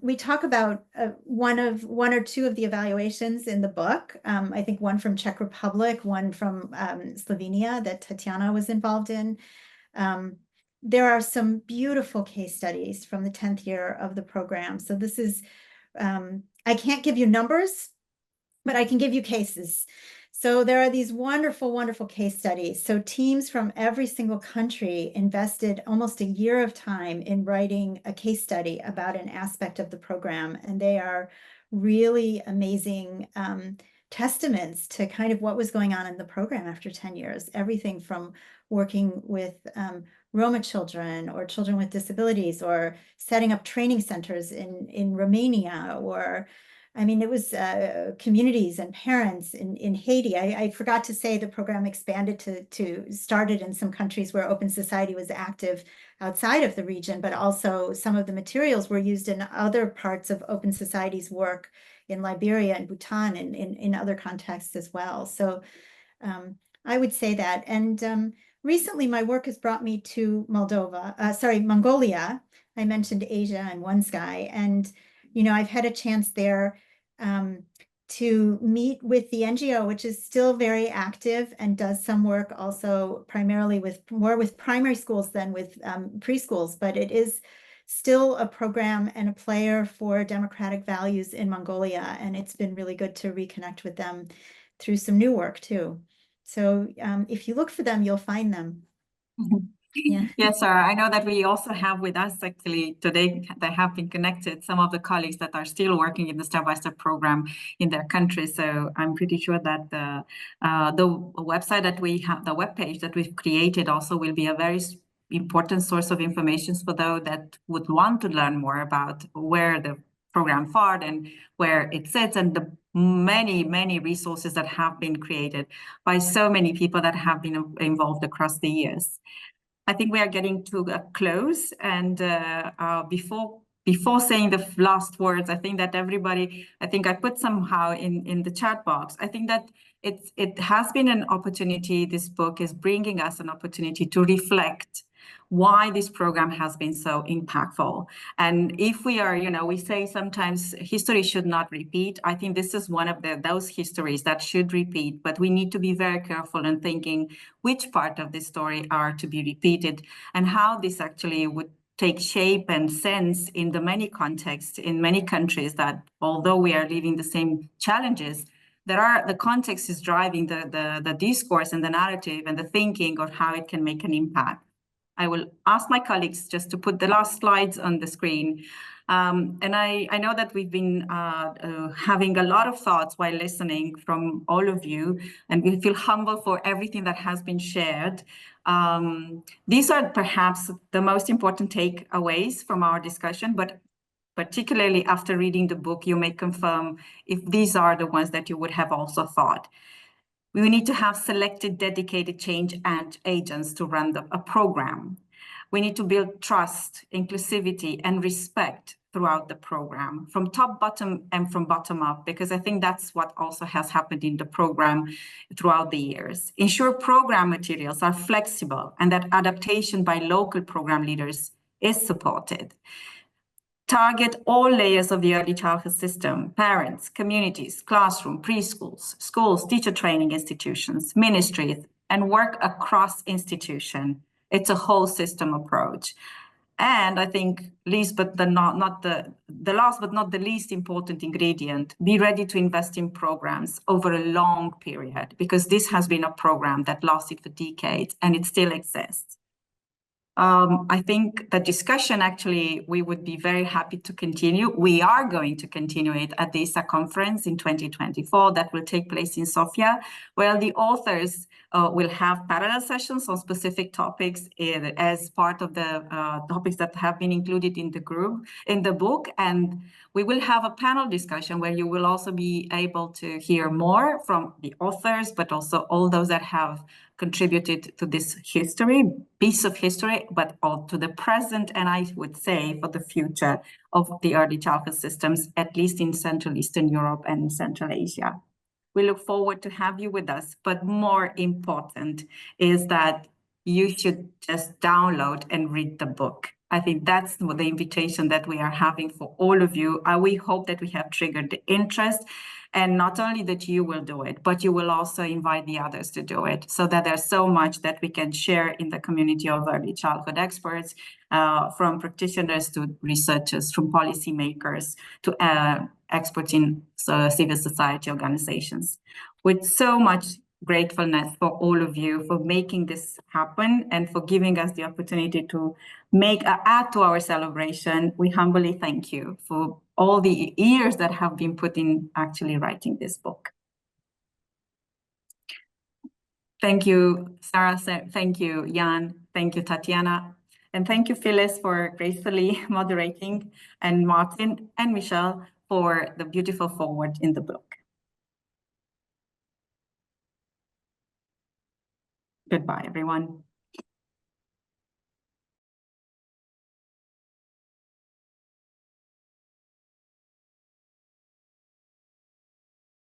We talk about one or two of the evaluations in the book. I think one from Czech Republic, one from Slovenia that Tatjana was involved in. There are some beautiful case studies from the 10th year of the program. So this is, I can't give you numbers, but I can give you cases. So there are these wonderful, wonderful case studies. So teams from every single country invested almost a year of time in writing a case study about an aspect of the program. And they are really amazing testaments to kind of what was going on in the program after 10 years. Everything from working with Roma children or children with disabilities, or setting up training centers in Romania, or I mean, it was communities and parents in Haiti. I forgot to say the program expanded to started in some countries where Open Society was active outside of the region, but also some of the materials were used in other parts of Open Society's work in Liberia and Bhutan and in other contexts as well. So I would say that. And recently my work has brought me to Mongolia. I mentioned Asia in one sky. And, you know, I've had a chance there to meet with the NGO, which is still very active and does some work also primarily more with primary schools than with preschools, but it is still a program and a player for democratic values in Mongolia. And it's been really good to reconnect with them through some new work too. So if you look for them, you'll find them. Yeah. Yes, sir. I know that we also have with us actually today, they have been connected, some of the colleagues that are still working in the step-by-step program in their country. So I'm pretty sure that the website that we have, the webpage that we've created also will be a very important source of information for those that would want to learn more about where the program fared and where it sits, and the many resources that have been created by so many people that have been involved across the years. I think we are getting to a close, and before saying the last words, I think that everybody, I think I put somehow in the chat box, I think that it has been an opportunity. This book is bringing us an opportunity to reflect why this program has been so impactful. And if we are, you know, we say sometimes history should not repeat. I think this is one of those histories that should repeat, but we need to be very careful in thinking which part of the story are to be repeated and how this actually would take shape and sense in the many contexts in many countries that, although we are living the same challenges, the context is driving the discourse and the narrative and the thinking of how it can make an impact. I will ask my colleagues just to put the last slides on the screen. And I know that we've been having a lot of thoughts while listening from all of you, and we feel humble for everything that has been shared. These are perhaps the most important takeaways from our discussion, but particularly after reading the book, you may confirm if these are the ones that you would have also thought. We need to have selected, dedicated change agents to run a program. We need to build trust, inclusivity, and respect throughout the program, from top, bottom, and from bottom up, because I think that's what also has happened in the program throughout the years. Ensure program materials are flexible and that adaptation by local program leaders is supported. Target all layers of the early childhood system: parents, communities, classroom, preschools, schools, teacher training institutions, ministries, and work across institution. It's a whole system approach. And I think last but not the least important ingredient, be ready to invest in programs over a long period, because this has been a program that lasted for decades and it still exists. I think the discussion, actually, we would be very happy to continue. We are going to continue it at the ISSA conference in 2024 that will take place in Sofia, where the authors will have parallel sessions on specific topics as part of the topics that have been included in the book. And we will have a panel discussion where you will also be able to hear more from the authors, but also all those that have contributed to this piece of history, but all to the present, and I would say for the future of the early childhood systems, at least in Central Eastern Europe and Central Asia. We look forward to have you with us, but more important is that you should just download and read the book. I think that's the invitation that we are having for all of you. We hope that we have triggered the interest, and not only that you will do it, but you will also invite the others to do it, so that there's so much that we can share in the community of early childhood experts, from practitioners to researchers, from policymakers to experts in civil society organizations. With so much gratefulness for all of you for making this happen and for giving us the opportunity to add to our celebration. We humbly thank you for all the years that have been put in actually writing this book. Thank you, Sarah. Thank you, Jan. Thank you, Tatjana. And thank you, Phyllis, for gracefully moderating, and Martin and Michelle for the beautiful foreword in the book. Goodbye, everyone.